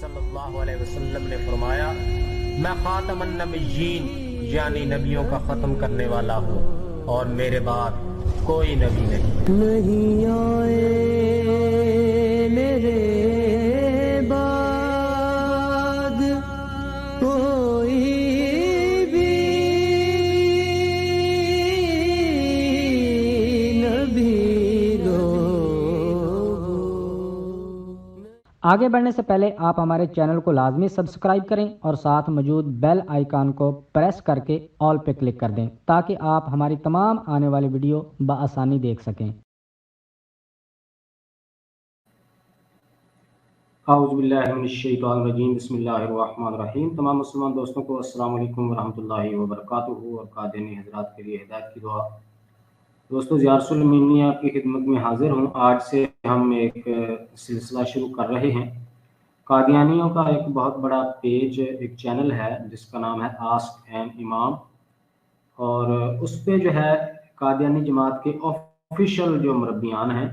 सल्लल्लाहु अलैहि वसल्लम ने फरमाया, मैं खातमुन नबिय्यीन यानी नबियों का खत्म करने वाला हूँ और मेरे बाद कोई नबी नहीं आए मेरे बाद कोई भी नबी दो। आगे बढ़ने से पहले आप हमारे चैनल को लाजमी सब्सक्राइब करें और साथ मौजूद बेल आइकन को प्रेस करके ऑल पे क्लिक कर दें ताकि आप हमारी तमाम आने वाली वीडियो बआसानी देख सकें। औज़ुबिल्लाहिमिनश्शैतानिर्रजीम बिस्मिल्लाहिर्रहमानिर्रहीम। तमाम मुसलमान दोस्तों को अस्सलाम वालेकुम वरहमतुल्लाहि वबरकातुहू और कादिनी हज़रात के लिए हिदायत की दुआ। दोस्तों, ज़ियारतुल मिन्नी आपकी खिदमत में हाजिर हूँ। आज से हम एक सिलसिला शुरू कर रहे हैं। कादियानियों का एक बहुत बड़ा पेज, एक चैनल है जिसका नाम है आस्क एन इमाम, और उस पे जो है कादियानी जमात के ऑफिशियल जो मुरब्बियान हैं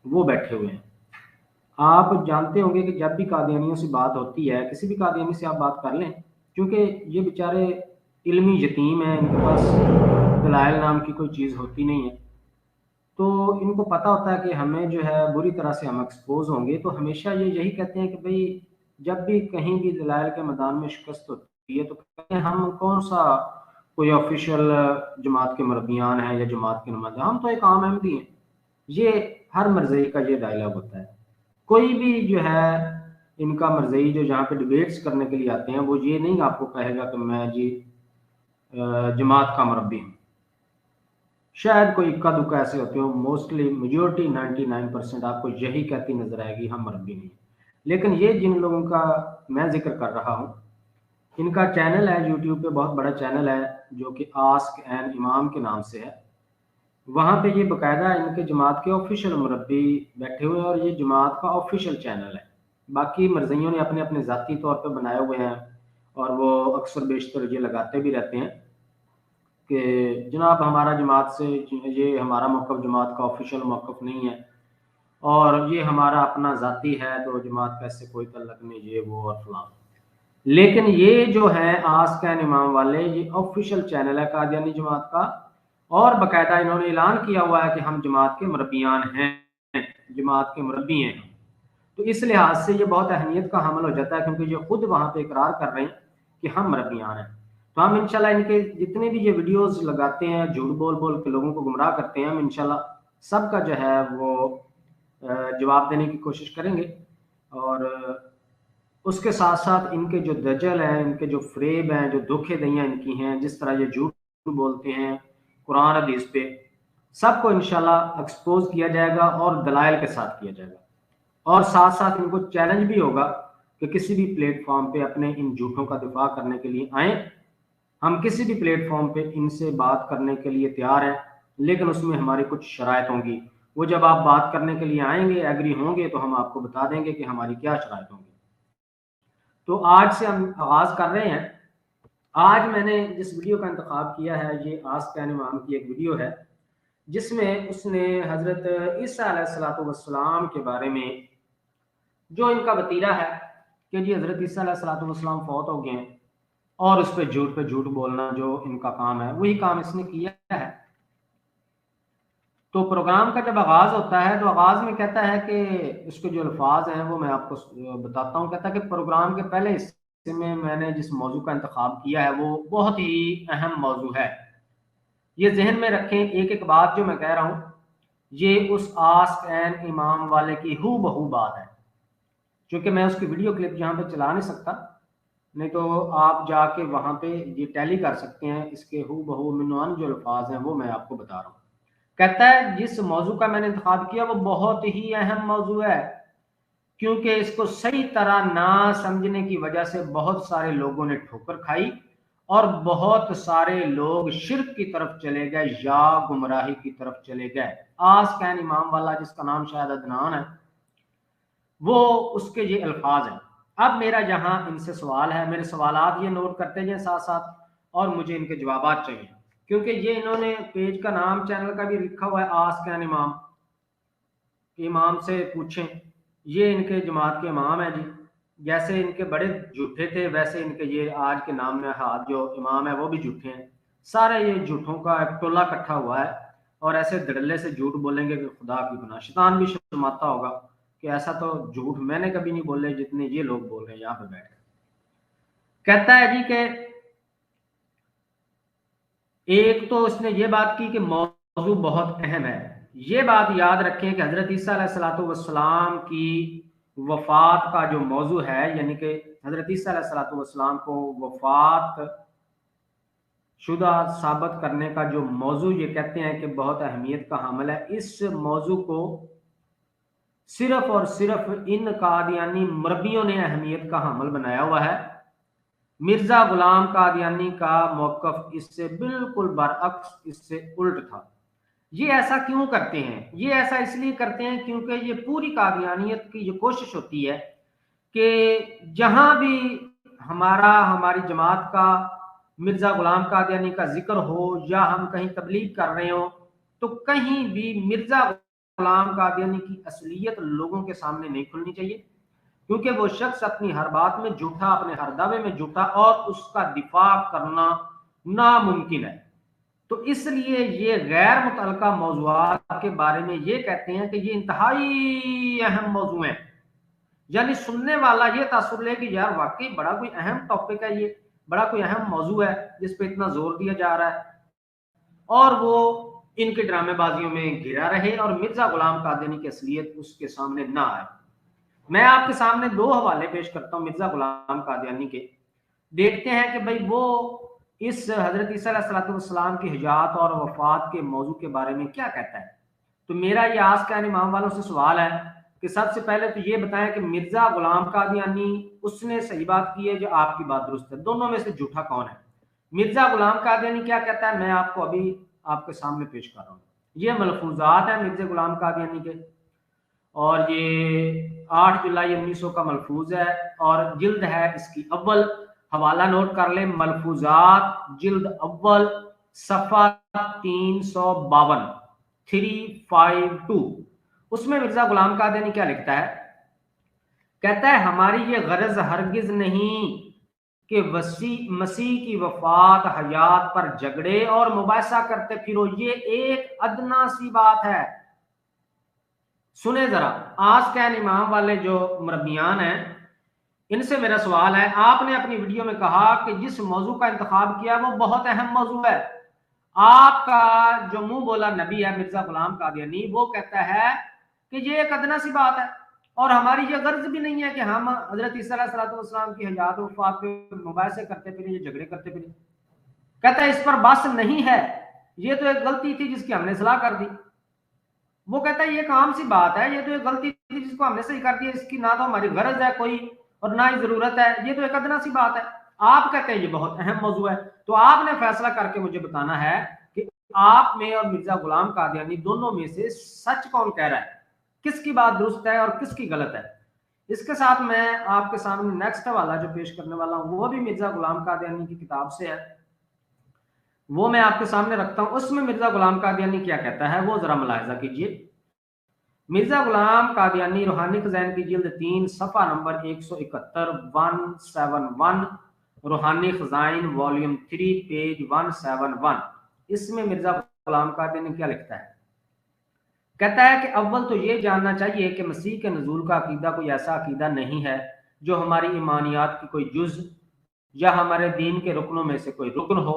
वो बैठे हुए हैं। आप जानते होंगे कि जब भी कादियानियों से बात होती है, किसी भी कादियानी से आप बात कर लें, क्योंकि ये बेचारे इल्मी यतीम हैं, इनके पास दलाइल नाम की कोई चीज़ होती नहीं है, तो इनको पता होता है कि हमें जो है बुरी तरह से हम एक्सपोज होंगे, तो हमेशा ये यही कहते हैं कि भाई जब भी कहीं भी दलाइल के मैदान में शिकस्त होती है तो कहते हैं हम कौन सा कोई ऑफिशियल जमात के मुरब्बियान हैं या जमात के नुमाइंदे, हम तो एक आम अहमदी हैं। ये हर मरज़ई का ये डायलॉग होता है। कोई भी जो है इनका मरज़ई जो जहाँ पे डिबेट्स करने के लिए आते हैं वो ये नहीं आपको कहेगा कि मैं जी जमात का मुरब्बी हूँ। शायद कोई इक्का दुक्का ऐसे होते हो, मोस्टली मेजोरिटी 99% आपको यही कहती नजर आएगी हम मुरब्बी नहीं। लेकिन ये जिन लोगों का मैं जिक्र कर रहा हूँ, इनका चैनल है यूट्यूब पे, बहुत बड़ा चैनल है जो कि आस्क एन इमाम के नाम से है। वहाँ पे ये बाकायदा इनके जमात के ऑफिशियल मुरब्बी बैठे हुए हैं और ये जमात का ऑफिशियल चैनल है। बाकी मरज़इयों ने अपने अपने ज़ाती तौर पे बनाए हुए हैं और वो अक्सर बेशतर ये लगाते भी रहते हैं कि जनाब हमारा जमात से, ये हमारा मौक़िफ़ जमात का ऑफिशियल मौक़िफ़ नहीं है और ये हमारा अपना ज़ाती है, तो जमात का इससे कोई तल्लुक़ नहीं, ये वो और फलां। लेकिन ये जो है आस्क एन इमाम वाले, ये ऑफिशियल चैनल है कादियानी जमात का, और बाकायदा इन्होंने ऐलान किया हुआ है कि हम जमात के मुरब्बियान हैं, जमात के मुरब्बी हैं। तो इस लिहाज से ये बहुत अहमियत का हामिल हो जाता है, क्योंकि ये खुद वहाँ पे इकरार कर रहे हैं कि हम मुरब्बियान हैं। तो हम इंशाल्लाह इनके जितने भी ये वीडियोस लगाते हैं, झूठ बोल बोल के लोगों को गुमराह करते हैं, हम इंशाल्लाह सबका जो है वो जवाब देने की कोशिश करेंगे। और उसके साथ साथ इनके जो दजल हैं, इनके जो फ्रेब हैं, जो धोखे दहियाँ इनकी हैं, जिस तरह ये झूठ बोलते हैं कुरान हदीस पे, सबको इंशाल्लाह एक्सपोज किया जाएगा और दलाइल के साथ किया जाएगा। और साथ साथ इनको चैलेंज भी होगा कि किसी भी प्लेटफॉर्म पे अपने इन झूठों का दिफा करने के लिए आएँ। हम किसी भी प्लेटफॉर्म पे इनसे बात करने के लिए तैयार हैं, लेकिन उसमें हमारी कुछ शराइत होंगी। वो जब आप बात करने के लिए आएंगे, एग्री होंगे, तो हम आपको बता देंगे कि हमारी क्या शराइत होंगी। तो आज से हम आगाज कर रहे हैं। आज मैंने जिस वीडियो का इंतखाब किया है, ये आस्क एन इमाम की एक वीडियो है जिसमें उसने हजरत ईसा अलैहिस्सलाम के बारे में जो इनका वतीरा है कि जी हजरत ईसा अलैहिस्सलाम फौत हो गए हैं, और उस पर झूठ बोलना जो इनका काम है, वही काम इसने किया है। तो प्रोग्राम का जब आगाज होता है तो आगाज में कहता है कि उसके जो अल्फाज हैं वो मैं आपको बताता हूँ। कहता है कि प्रोग्राम के पहले हिस्से में मैंने जिस मौजू का इंतखाब किया है वो बहुत ही अहम मौजू है। ये जहन में रखें, एक एक बात जो मैं कह रहा हूँ ये उस आस्क एन इमाम वाले की हू बहू बात है। क्योंकि मैं उसकी वीडियो क्लिप यहाँ पे चला नहीं सकता, नहीं तो आप जाके वहाँ पे ये टैली कर सकते हैं। इसके हू बहू मिनवान जो अल्फाज हैं वो मैं आपको बता रहा हूँ। कहता है जिस मौजू का मैंने इंतखाब किया वो बहुत ही अहम मौजू है, क्योंकि इसको सही तरह ना समझने की वजह से बहुत सारे लोगों ने ठोकर खाई और बहुत सारे लोग शिर्क की तरफ चले गए या गुमराही की तरफ चले गए। आस्क एन इमाम वाला, जिसका नाम शायद अदनान है, वो उसके ये अल्फाज हैं। अब मेरा यहाँ इनसे सवाल है, मेरे सवालात ये नोट करते जाएं साथ साथ, और मुझे इनके जवाबात चाहिए, क्योंकि ये इन्होंने पेज का नाम चैनल का भी लिखा हुआ है आस्क एन इमाम, इमाम से पूछें। ये इनके जमात के इमाम है जी, जैसे इनके बड़े झूठे थे वैसे इनके ये आज के नाम में हाथ जो इमाम है वो भी झूठे हैं। सारे ये झूठों का एक टोला इकट्ठा हुआ है और ऐसे धड़ल्ले से झूठ बोलेंगे कि खुदा की गुनाह। शैतान भी शर्माता होगा कि ऐसा तो झूठ मैंने कभी नहीं बोले जितने ये लोग बोल रहे हैं यहाँ पे बैठ कर। कहता है जी कि एक तो उसने ये बात की कि मौजू बहुत अहम है। ये बात याद रखें कि हजरत ईसा अलैहिस्सलाम की वफात का जो मौजू है, यानी कि हजरत ईसा अलैहिस्सलाम को वफात शुदा साबित करने का जो मौजू ये कहते हैं कि बहुत अहमियत का हामिल है, इस मौजू को सिर्फ और सिर्फ इन कादियानी मरबियों ने अहमियत का हामिल बनाया हुआ है। मिर्जा गुलाम कादियानी का मौकफ इससे बिल्कुल बरअक्स, इससे उल्ट था। ये ऐसा क्यों करते हैं? ये ऐसा इसलिए करते हैं क्योंकि ये पूरी कादियानियत की जो कोशिश होती है कि जहां भी हमारी जमात का मिर्जा गुलाम कादियानी का जिक्र हो या हम कहीं तबलीग कर रहे हो तो कहीं भी मिर्जा गुलाम कादियानी की असलियत लोगों के सामने नहीं खुलनी चाहिए, क्योंकि वो शख्स अपनी हर बात में झूठा, अपने हर दावे में झूठा और उसका दिफा करना नामुमकिन है। तो इसलिए ये गैर मुतल्लका मौज़ूआत के बारे में ये कहते हैं कि ये इंतहाई अहम मौजू है, यानी सुनने वाला ये तासुर ले कि यार वाकई बड़ा कोई अहम टॉपिक है, ये बड़ा कोई अहम मौजू है जिस पे इतना जोर दिया जा रहा है, और वो इनके ड्रामेबाजियों में घिरा रहे और मिर्जा गुलाम कादियानी की असलियत उसके सामने ना आए। मैं आपके सामने दो हवाले पेश करता हूँ मिर्जा गुलाम कादियानी के। देखते हैं कि भाई वो इस हजरत ईसा अलैहिस्सलाम की हयात और वफात के मौजू के बारे में क्या कहता है। तो मेरा ये आज का इमाम वालों से सवाल है कि सबसे पहले तो ये बताएं कि मिर्जा गुलाम कादियानी उसने सही बात की है जो आपकी बात दुरुस्त है, दोनों में से झूठा कौन है? मिर्जा गुलाम कादियानी क्या कहता है मैं आपको अभी आपके सामने पेश कर रहा हूँ। ये मलफूजात है मिर्जा गुलाम कादियानी के, और ये 8 जुलाई 1900 का मलफूज है और जिल्द है इसकी अव्वल। हवाला नोट कर ले, मलफूजात जिल्द अव्वल सफा 352 352। उसमें मिर्जा गुलाम कादियानी क्या लिखता है? कहता है हमारी ये गरज हरगिज नहीं कि मसीह की वफात हयात पर झगड़े और मुबासा करते फिरो, ये एक अदना सी बात है। सुने जरा, आज के इमाम वाले जो मरबियान हैं इनसे मेरा सवाल है, आपने अपनी वीडियो में कहा कि जिस मौजू का इंतखाब किया वो बहुत अहम मौजू है। आपका जो मुंह बोला नबी है मिर्जा गुलाम कादियानी, वो कहता है कि ये एक अदना सी बात है और हमारी ये गर्ज भी नहीं है कि हम हजरत ईसा अलैहिस्सलाम की हयात वफात के मुबासे करते फिरे, ये झगड़े करते फिरे। कहता है इस पर बस नहीं है, ये तो एक गलती थी जिसकी हमने सलाह कर दी। वो कहता है ये काम सी बात है, ये तो एक गलती थी जिसको हमने सही कर दिया, इसकी ना तो हमारी गरज है कोई और ना ही जरूरत है, ये तो एक अदना सी बात है। आप कहते हैं ये बहुत अहम मौजू है, तो आपने फैसला करके मुझे बताना है कि आप में और मिर्जा गुलाम कादियानी दोनों में से सच कौन कह रहा है, किसकी बात दुरुस्त है और किसकी गलत है। इसके साथ मैं आपके सामने नेक्स्ट हवाला जो पेश करने वाला हूं वो भी मिर्जा गुलाम कादियानी की किताब से है, वो मैं आपके सामने रखता हूं। उसमें मिर्जा गुलाम कादियानी क्या कहता है वो जरा मुलाहिजा कीजिए। मिर्जा गुलाम कादियानी रूहानी खज़ाइन की जिल्द 3 सफ़ा नंबर 171 171, रूहानी खज़ाइन वॉल्यूम 3 पेज 171। इसमें मिर्जा गुलाम कादियानी क्या लिखता है? कहता है कि अव्वल तो ये जानना चाहिए कि मसीह के नज़ूल का अकीदा कोई ऐसा अकीदा नहीं है जो हमारी ईमानियात की कोई जुज़ या हमारे दीन के रुकनों में से कोई रुकन हो,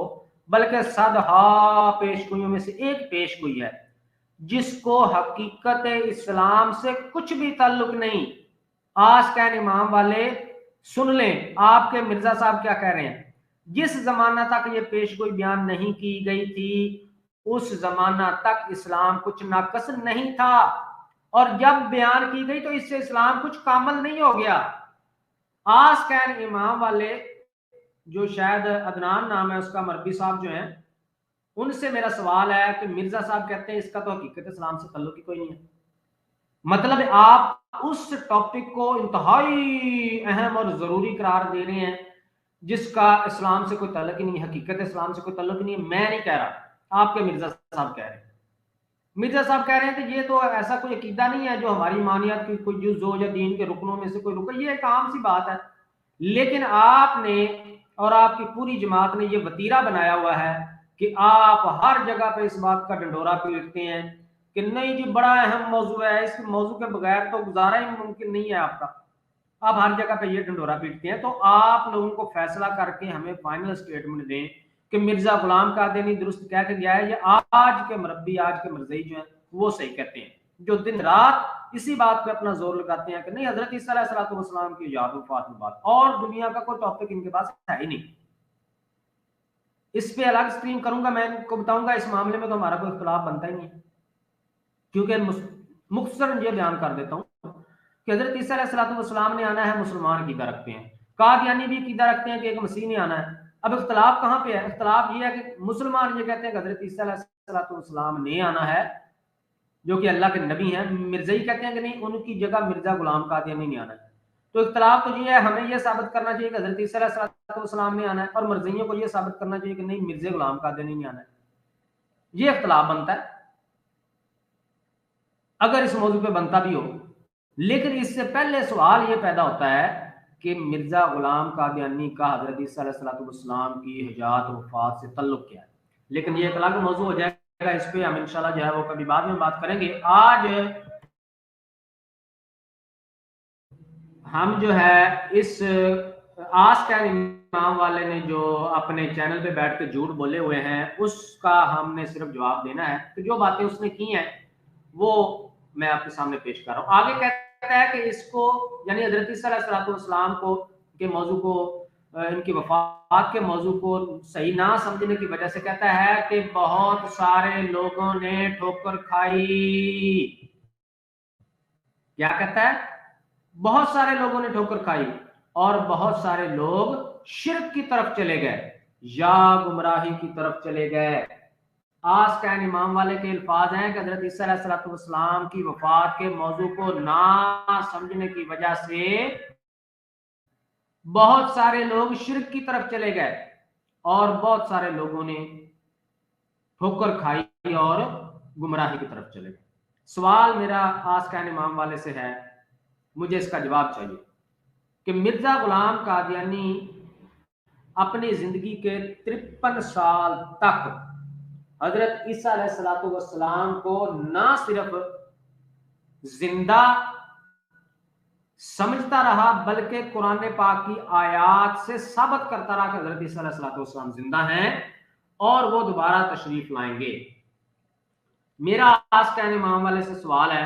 बल्कि सदहा पेशगोइयों में से एक पेशगोई है जिसको हकीकत इस्लाम से कुछ भी ताल्लुक नहीं। आज के इमाम वाले सुन लें आपके मिर्जा साहब क्या कह रहे हैं। जिस जमाना तक ये पेशगोई बयान नहीं की गई थी उस जमाना तक इस्लाम कुछ नाकस नहीं था, और जब बयान की गई तो इससे इस्लाम कुछ कामल नहीं हो गया। आज के इमाम वाले जो शायद अदनान नाम है उसका मरबी साहब जो है, उनसे मेरा सवाल है कि मिर्जा साहब कहते हैं इसका तो हकीकत इस्लाम से ताल्लुक ही कोई नहीं है। मतलब आप उस टॉपिक को इंतहाई अहम और जरूरी करार दे रहे हैं जिसका इस्लाम से कोई ताल्लुक ही नहीं है, हकीकत इस्लाम से कोई ताल्लुक नहीं है। मैं नहीं कह रहा, आपके मिर्जा साहब कह रहे हैं। मिर्जा साहब कह रहे हैं कि ये तो ऐसा कोई अकीदा नहीं है जो हमारी मानियत की कोई जुज हो या दीन के रुकनों में से कोई रुकन, ये एक आम सी बात है। लेकिन आपने और आपकी पूरी जमात ने ये वतीरा बनाया हुआ है कि आप हर जगह पे इस बात का ढंढोरा पीटते हैं कि नहीं जी बड़ा अहम मौजू है, इस मौजू के बगैर तो गुजारा ही मुमकिन नहीं है आपका। आप हर जगह पे ये ढंढोरा पीटते हैं। तो आप लोगों को फैसला करके हमें फाइनल स्टेटमेंट दें कि मिर्जा गुलाम कादियानी दुरुस्त कह के गया है या आज के मुरब्बी, आज के मरज़ई जो है वो सही कहते हैं, जो दिन रात इसी बात पे अपना जोर लगाते हैं कि नहीं हजरत ईसा अलैहिस्सलाम की याद वफात में बात, और दुनिया का कोई टॉपिक इनके पास है ही नहीं। इस पे अलग स्ट्रीम करूंगा, मैं इनको बताऊंगा इस मामले में तो हमारा कोई इख्तिलाफ बनता ही नहीं है, क्योंकि मुख्तसर ये बयान कर देता हूं कि हजरत ईसा अलैहिस्सलाम ने आना है, मुसलमान कीदा रखते हैं, कादियानी भी कीदा रखते हैं कि एक मसीह ने आना है। अब इख्तिलाफ कहां पे है? इख्तिलाफ ये है कि मुसलमान ये कहते हैं कि हजरत ईसा अलैहिस्सलाम ने आना है, जो कि अल्लाह के नबी हैं। मिर्ज़ई कहते हैं कि नहीं, उनकी जगह मिर्जा गुलाम कादियानी नहीं आना है। तो इख्तिलाफ तो ये है, हमें ये साबित करना चाहिए कि हजरत ईसा अलैहिस्सलाम ने आना है, और मरज़इयों को ये साबित करना चाहिए कि नहीं मिर्जा गुलाम कादियानी नहीं आना है। ये इख्तिलाफ बनता है अगर इस मौजू पे बनता भी हो। लेकिन इससे पहले सवाल ये पैदा होता है कि मिर्जा गुलाम कादियानी का हजरत ईसा अलैहिस्सलाम की हयात वफात से तल्लुक क्या है। लेकिन ये एक अलग मौजू हो जाएगा, इस पे हम इंशाल्लाह जो है वो कभी बाद में बात करेंगे। आज हम जो है इस आस्क एन इमाम वाले ने जो अपने चैनल पे बैठ के झूठ बोले हुए हैं, उसका हमने सिर्फ जवाब देना है। तो जो बातें उसने की हैं वो मैं आपके सामने पेश कर रहा हूँ। आगे कहता है कि इसको यानी हजरत ईसा अलैहिस्सलाम को के मौजू को, इनकी वफात के मौजू को सही ना समझने की वजह से कहता है कि बहुत सारे लोगों ने ठोकर खाई। क्या कहता है? बहुत सारे लोगों ने ठोकर खाई और बहुत सारे लोग शिर्क की तरफ चले गए या गुमराही की तरफ चले गए। आस्क एन इमाम वाले के अल्फाज हैं कि हजरत ईसा अलैहिस्सलाम की वफात के मौजू को ना समझने की वजह से बहुत सारे लोग शिर्क की तरफ चले गए और बहुत सारे लोगों ने ठोकर खाई और गुमराही की तरफ चले गए। सवाल मेरा आस्क एन इमाम वाले से है, मुझे इसका जवाब चाहिए कि मिर्जा गुलाम कादियानी अपनी जिंदगी के 53 साल तक हजरत ईसा अलैहिस्सलाम को ना सिर्फ जिंदा समझता रहा बल्कि कुरान पाक की आयात से साबित करता रहा कि हजरत ईसा अलैहिस्सलाम जिंदा हैं और वो दोबारा तशरीफ लाएंगे। मेरा आस्क एन इमाम वाले से सवाल है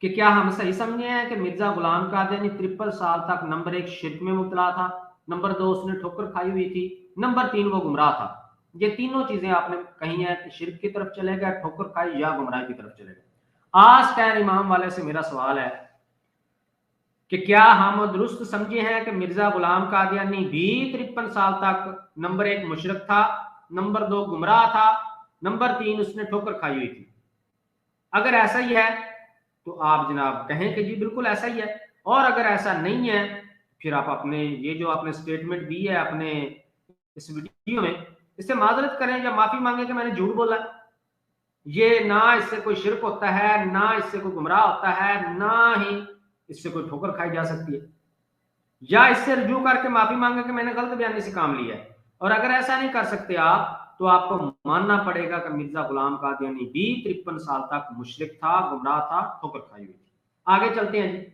कि क्या हम सही समझे हैं कि मिर्जा गुलाम कादियानी 53 साल तक नंबर 1 शिर्क में मुब्तला था, नंबर 2 उसने ठोकर खाई हुई थी, नंबर 3 वो गुमराह था। ये तीनों चीजें आपने कही हैं कि शिर्क की तरफ चले गए, ठोकर खाई या गुमराही की तरफ चले गए। आस्क एन इमाम वाले से मेरा सवाल है कि क्या हम दुरुस्त समझे हैं कि मिर्जा गुलाम कादियानी भी 53 साल तक नंबर 1 मुशरिक था, नंबर 2 गुमराह था, नंबर 3 उसने ठोकर खाई हुई थी? अगर ऐसा ही है तो आप जनाब कहें कि जी बिल्कुल ऐसा ही है, और अगर ऐसा नहीं है फिर आप अपने ये जो आपने स्टेटमेंट दी है अपने इस वीडियो में, इससे माजरत करें या माफी मांगे कि मैंने झूठ बोला। ये ना इससे कोई शिर्क होता है, ना इससे कोई गुमराह होता है, ना ही इससे कोई ठोकर खाई जा सकती है, या इससे रुजू करके माफी मांगे कि मैंने गलत बयानी से काम लिया है। और अगर ऐसा नहीं कर सकते आप तो आपको मानना पड़ेगा कि मिर्जा गुलाम कादियानी भी 53 साल तक मुशरिक था, गुमराह था, ठोकर खाई हुई थी। आगे चलते हैं जी।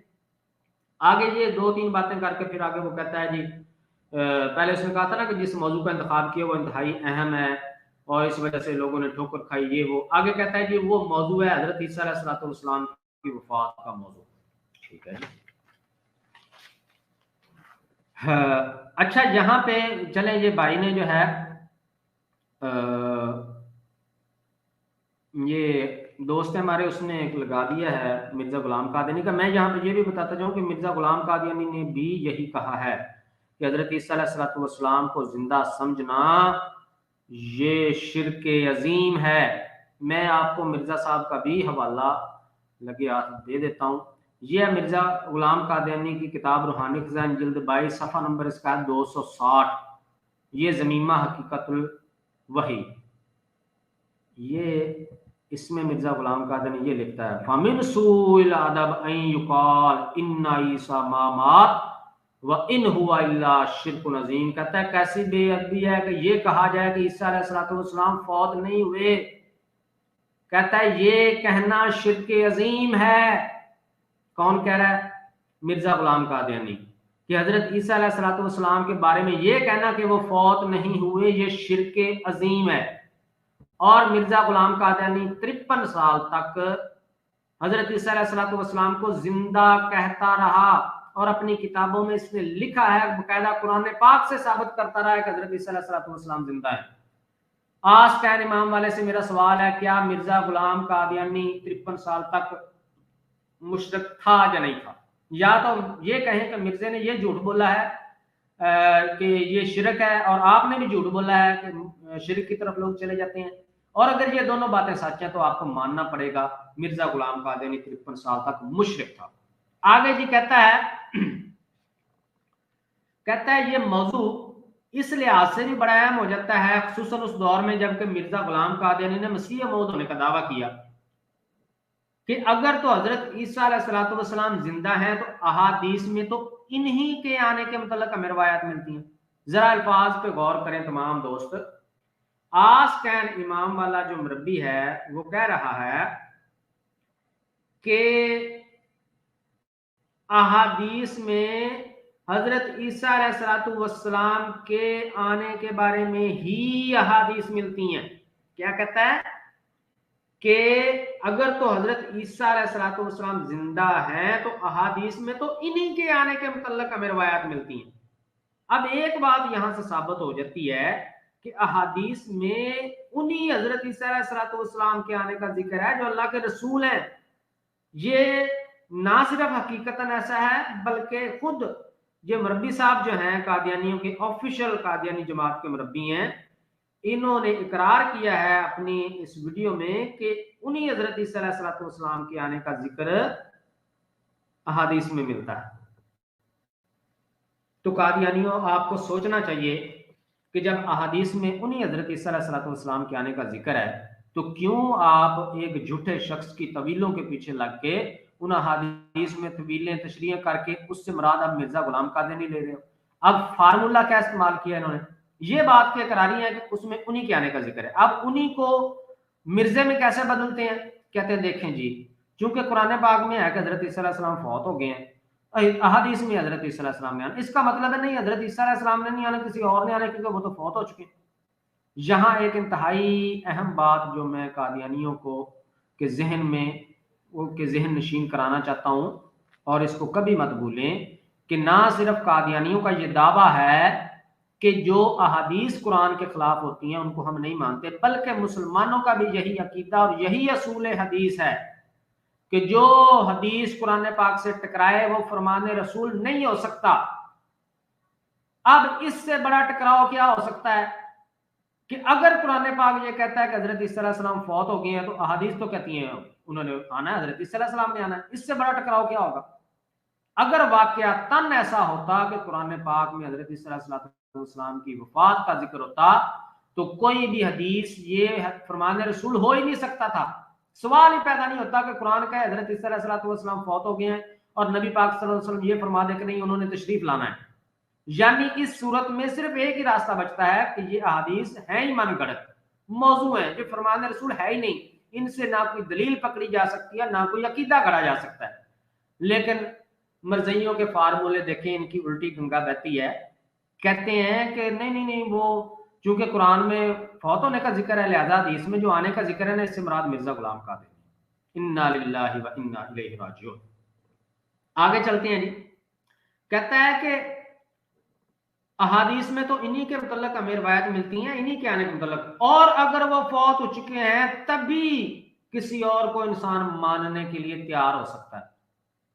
आगे ये 2-3 बातें करके फिर आगे वो कहता है जी, पहले उसने कहा था ना कि जिस मौजू का इंतखाब किया वो इंतहाई अहम है और इस वजह से लोगों ने ठोकर खाई, ये वो। आगे कहता है जी वो मौजू है हजरत ईसा अलैहिस्सलाम की वफात का मौजू। ठीक है जी। अच्छा, यहाँ पे चले, ये भाई ने जो है ये दोस्त है हमारे, उसने एक लगा दिया है मिर्जा गुलाम कादियानी का। मैं यहाँ पे ये भी बताता जाऊँ कि मिर्जा गुलाम कादियानी ने भी यही कहा है कि हजरत ईसा अलैहिस्सलाम को जिंदा समझना ये शिर्क अजीम है। मैं आपको मिर्जा साहब का भी हवाला लगे हाथ दे देता हूँ। ये मिर्जा गुलाम कादियानी की किताब रूहानी खजान जिल्द 22 सफ़ा नंबर इसका 260। ये ज़मीमा हकीकतुल वही, ये اس میں مرزا غلام قادیانی یہ لکھتا ہے فَمِنْ سُوءِ الْأَدَبِ أَنْ يُقَالَ إِنَّ عِيسَىٰ مَا مَاتَ وَإِنْ هُوَ إِلَّا شِرْكٌ عَظِيمٌ۔ کہتا ہے کیسی بے ادبی ہے کہ یہ کہا جائے کہ عیسیٰ علیہ السلام فوت نہیں ہوئے۔ کہتا ہے یہ کہنا شرک عظیم ہے۔ کون کہہ رہا ہے؟ مرزا غلام قادیانی، کہ حضرت عیسیٰ علیہ السلام کے بارے میں یہ کہنا کہ وہ فوت نہیں ہوئے یہ شرک عظیم ہے۔ اور مرزا غلام قادیانی 53 سال تک حضرت عیسیٰ علیہ السلام کو زندہ کہتا رہا، اور اپنی کتابوں میں اس نے لکھا ہے، باقاعدہ قرآن پاک سے ثابت کرتا رہا ہے کہ حضرت عیسیٰ علیہ السلام زندہ ہے۔ آسکین امام والے سے میرا سوال ہے، کیا مرزا غلام قادیانی 53 سال تک مشرک تھا یا نہیں تھا؟ یا تو یہ کہیں کہ مرزے نے یہ جھوٹ بولا ہے کہ یہ شرک ہے، اور آپ نے بھی جھوٹ بولا ہے کہ شرک کی طرف لوگ چلے جاتے ہیں، اور اگر یہ دونوں باتیں سچ ہیں تو آپ کو ماننا پڑے گا مرزا غلام قادیانی 53 سال تک مشرک تھا۔ آگے جی کہتا ہے یہ موضوع اس لحاظ سے بھی بڑا اہم ہو جاتا ہے، خصوصاً اس دور میں جب کہ مرزا غلام قادیانی نے مسیح موعود ہونے کا دعویٰ کیا کہ اگر تو حضرت عیسیٰ علیہ السلام زندہ ہیں تو احادیث میں تو انہی کے آنے کے متعلق ہمیں روایات ملتی ہیں۔ ذرا الفاظ پہ غور کریں تمام دوست۔ آسکین امام والا جو مربی ہے وہ کہہ رہا ہے کہ احادیث میں حضرت عیسیٰ علیہ السلام کے آنے کے بارے میں ہی احادیث ملتی ہیں۔ کیا کہتا ہے کہ اگر تو حضرت عیسیٰ علیہ السلام زندہ ہیں تو احادیث میں تو انہی کے آنے کے متعلق ہمیں روایات ملتی ہیں۔ اب ایک بات یہاں سے ثابت ہو جاتی ہے کہ احادیث میں انہی حضرت عیسیٰ علیہ السلام کے آنے کا ذکر ہے جو اللہ کے رسول ہیں۔ یہ نہ صرف حقیقتاً ایسا ہے بلکہ خود یہ مربی صاحب جو ہیں قادیانیوں کے آفیشل قادیانی جماعت کے مربی ہیں، انہوں نے اقرار کیا ہے اپنی اس ویڈیو میں کہ انہی حضرت عیسیٰ علیہ السلام کے آنے کا ذکر احادیث میں ملتا ہے۔ تو قادیانیوں آپ کو سوچنا چاہیے کہ جب احادیث میں انہی حضرت عیسیٰ علیہ السلام کے آنے کا ذکر ہے تو کیوں آپ ایک جھوٹے شخص کی طویلوں کے پیچھے لگ کے ان احادیث میں طویلیں تشریح کر کے اس سے مراد اب مرزا غلام قادیانی لے رہے ہو؟ اب فارمولہ کیا استعمال کیا انہوں نے؟ یہ بات کے قراری ہے کہ اس میں انہی کے آنے کا ذکر ہے۔ اب انہی کو مرزے میں کیسے بدلتے ہیں؟ کہتے ہیں دیکھیں جی، چونکہ قرآن پاک میں ہے کہ حضرت عیسیٰ علیہ السلام فوت ہو گئے ہیں، احادیث میں حضرت عیسیٰ علیہ السلام نے آنا، اس کا مطلب ہے نہیں حضرت عیسیٰ علیہ السلام نے نہیں آنا، کسی اور نے آنا، کیونکہ وہ تو فوت ہو چکے ہیں۔ یہاں ایک انتہائی اہم بات جو میں قادیانیوں کو کے ذہن میں کے ذہن نشین کرانا چاہتا ہوں، اور اس کو کبھی مت بھولیں کہ نہ صرف قادیانیوں کا یہ دعویٰ ہے کہ جو احادیث قرآن کے خلاف ہوتی ہیں ان کو ہم نہیں مانتے، بلکہ مسلمانوں کا بھی یہی عقیدہ اور یہی اصول حدیث ہے کہ جو حدیث قرآن پاک سے ٹکرائے وہ فرمان رسول نہیں ہو سکتا۔ اب اس سے بڑا ٹکراؤ کیا ہو سکتا ہے کہ اگر قرآن پاک یہ کہتا ہے کہ حضرت عیسیٰ علیہ السلام فوت ہو گئے ہیں تو احادیث تو کہتی ہیں انہوں نے آنا ہے، حضرت عیسیٰ علیہ السلام نے آنا ہے، اس سے بڑا ٹکراؤ کیا ہوگا؟ اگر واقعتاً ایسا ہوتا کہ قرآن پاک میں حضرت عیسیٰ علیہ السلام کی وفات کا ذکر ہوتا تو کوئی بھی حدیث یہ فرمان رسول ہو ہی نہیں سکتا تھا۔ سوال ہی پیدا نہیں ہوتا کہ قرآن کا حضرت عیسیٰ علیہ السلام فوت ہو گئے ہیں اور نبی پاک صلی اللہ علیہ وسلم یہ فرما دے کہ نہیں انہوں نے تشریف لانا ہے۔ یعنی اس صورت میں صرف ایک ہی راستہ بچتا ہے کہ یہ احادیث ہیں ہی من گڑت موضوع ہیں، جو فرمان رسول ہے ہی نہیں، ان سے نہ کوئی دلیل پکڑی جا سکتی ہے نہ کوئی عقیدہ گڑا جا سکتا ہے۔ لیکن مرزائیوں کے فارمولے دیکھیں، ان کی الٹی گنگا بہتی ہے۔ کہتے ہیں کہ نہیں وہ چونکہ قرآن میں فوت ہونے کا ذکر ہے لہذا حدیث میں جو آنے کا ذکر ہے نا اس سے مراد مرزا غلام قادیانی۔ انا للہ و انا الیہ راجعون۔ آگے چلتے ہیں جی، کہتا ہے کہ احادیث میں تو انہی کے متعلق ہمیں روایت ملتی ہیں، انہی کے آنے کے متعلق، اور اگر وہ فوت ہو چکے ہیں تب بھی کسی اور کو انسان ماننے کے لیے تیار ہو سکتا ہے۔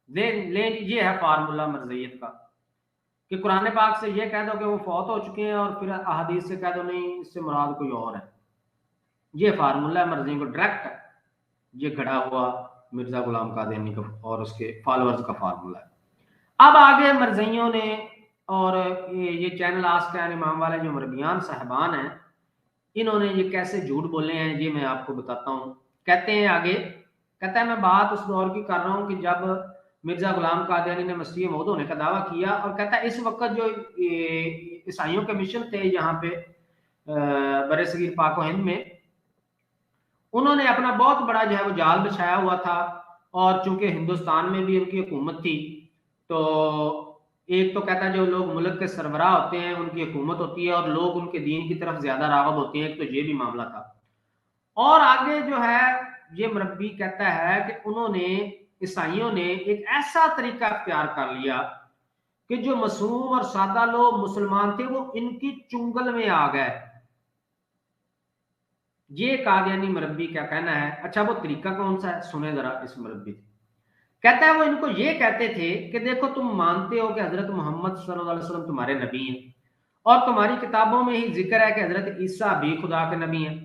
یہ ہے فارمولہ مرزیت کا کہ قرآن پاک سے یہ کہہ دو کہ وہ فوت ہو چکے ہیں اور پھر احادیث سے کہہ دو نہیں اس سے مراد کوئی اور ہے۔ یہ فارمولہ مرزیوں کو ڈائریکٹ یہ گھڑا ہوا مرزا غلام قادیانی کا اور اس کے فالورز کا فارمولہ ہے۔ اب آگے مرزیوں نے اور یہ چینل آسکین امام والے جو مربیان صاحبان ہیں انہوں نے یہ کیسے جھوٹ بولے ہیں یہ میں آپ کو بتاتا ہوں۔ कहते हैं आगे, कहता है मैं बात उस दौर की कर रहा हूँ कि जब मिर्जा गुलाम कादियानी ने मसीह मौद होने का दावा किया, और कहता है इस वक्त जो ईसाइयों के मिशन थे यहाँ पे बरे सगीर पाक हिंद में, उन्होंने अपना बहुत बड़ा जो है वो जाल बिछाया हुआ था। और चूंकि हिंदुस्तान में भी उनकी हुकूमत थी, तो एक तो कहता है जो लोग मुल्क के सरबराह होते हैं उनकी हुकूमत होती है और लोग उनके दीन की तरफ ज्यादा राग़ब होते हैं, एक तो ये भी मामला था। और आगे जो है ये मुरब्बी कहता है कि उन्होंने, ईसाइयों ने एक ऐसा तरीका अख्तियार कर लिया कि जो मासूम और सादा लोग मुसलमान थे वो इनकी चुंगल में आ गए। ये कादियानी मुरब्बी क्या कहना है। अच्छा वो तरीका कौन सा है, सुने जरा इस मुरब्बी। कहता है वो इनको ये कहते थे कि देखो तुम मानते हो कि हजरत मोहम्मद सल्लल्लाहु अलैहि वसल्लम तुम्हारे नबी हैं और तुम्हारी किताबों में ही जिक्र है कि हजरत ईसा भी खुदा के नबी हैं,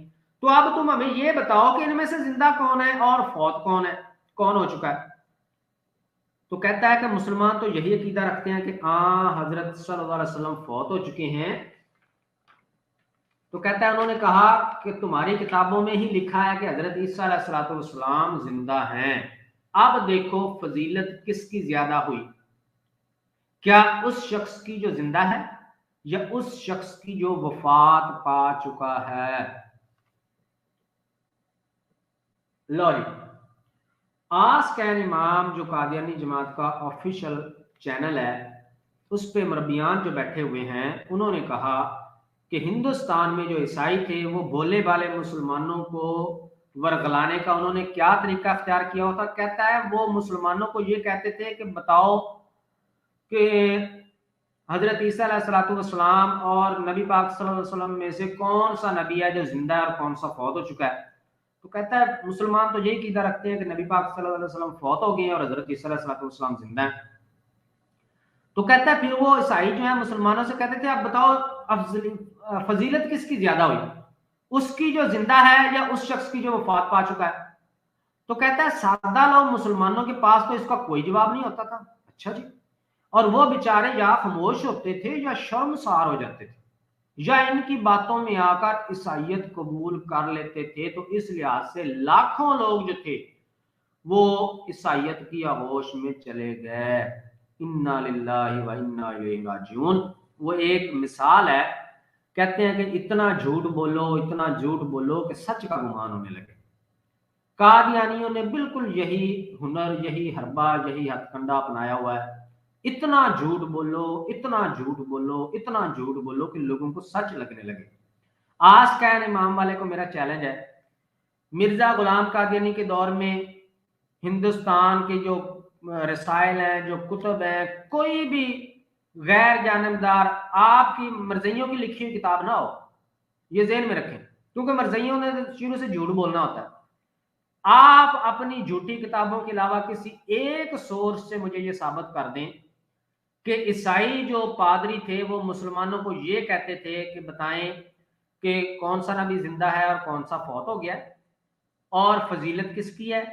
तो अब तुम हमें ये बताओ कि इनमें से जिंदा कौन है और फौत कौन है, कौन हो चुका है। तो कहता है कि मुसलमान तो यही अकीदा रखते हैं कि हजरत सल्लल्लाहु अलैहि वसल्लम फौत हो चुके हैं। तो कहता है उन्होंने कहा कि तुम्हारी किताबों में ही लिखा है कि हजरत ईसा अलैहिस्सलाम जिंदा हैं। अब देखो फजीलत किसकी ज्यादा हुई, क्या उस शख्स की जो जिंदा है या उस शख्स की जो वफात पा चुका है। लो जी, आस्क एन इमाम जो कादियानी जमात का ऑफिशियल चैनल है, उस पे मरबियान जो बैठे हुए हैं उन्होंने कहा कि हिंदुस्तान में जो ईसाई थे वो भोले भाले मुसलमानों को वरगलाने का उन्होंने क्या तरीका अख्तियार किया होता। कहता है वो मुसलमानों को ये कहते थे कि बताओ कि हजरत ईसा अलैहिस्सलाम और नबी पाक सल्लल्लाहु अलैहि वसल्लम में से कौन सा नबी है जो जिंदा है और कौन सा फौत हो चुका है। तो कहता है मुसलमान तो यही कीदा रखते हैं कि नबी पाक सल्लल्लाहु अलैहि वसल्लम फौत हो गए और हजरत ईसा अलैहिस्सलाम जिंदा है। तो कहता है फिर वो ईसाई जो है मुसलमानों से कहते थे अब बताओ फजीलत किसकी ज्यादा हुई, उसकी जो जिंदा है या उस शख्स की जो वफात पा चुका है। तो कहता है सादा लोग मुसलमानों के पास तो इसका कोई जवाब नहीं होता था। अच्छा जी, और वो बेचारे या खामोश होते थे या शर्मसार हो जाते थे या इनकी बातों में आकर ईसाइयत कबूल कर लेते थे। तो इस लिहाज से लाखों लोग जो थे वो ईसाइयत की आगोश में चले गए। इन्ना लिल्लाहि व इन्ना इलैहि राजिऊन। वो एक मिसाल है, कहते हैं कि इतना झूठ बोलो, इतना झूठ बोलो कि सच का गुमान होने लगे। कादियानियों ने बिल्कुल यही हुनर, यही हरबा, यही हथकंडा अपनाया हुआ है। इतना झूठ बोलो, इतना झूठ बोलो, इतना झूठ बोलो कि लोगों को सच लगने लगे। आज कैन इमाम वाले को मेरा चैलेंज है, मिर्जा गुलाम कादियानी के दौर में हिंदुस्तान के जो रसाइल हैं, जो कुतुब हैं, कोई भी गैर जानबदार आपकी मर्जियों की लिखी हुई किताब ना हो, ये ज़हन में रखें, क्योंकि मर्जियों ने शुरू से झूठ बोलना होता है। आप अपनी झूठी किताबों के अलावा किसी एक सोर्स से मुझे ये साबित कर दें कि ईसाई जो पादरी थे वो मुसलमानों को ये कहते थे कि बताएं कि कौन सा नबी जिंदा है और कौन सा फौत हो गया है, और फजीलत किसकी है,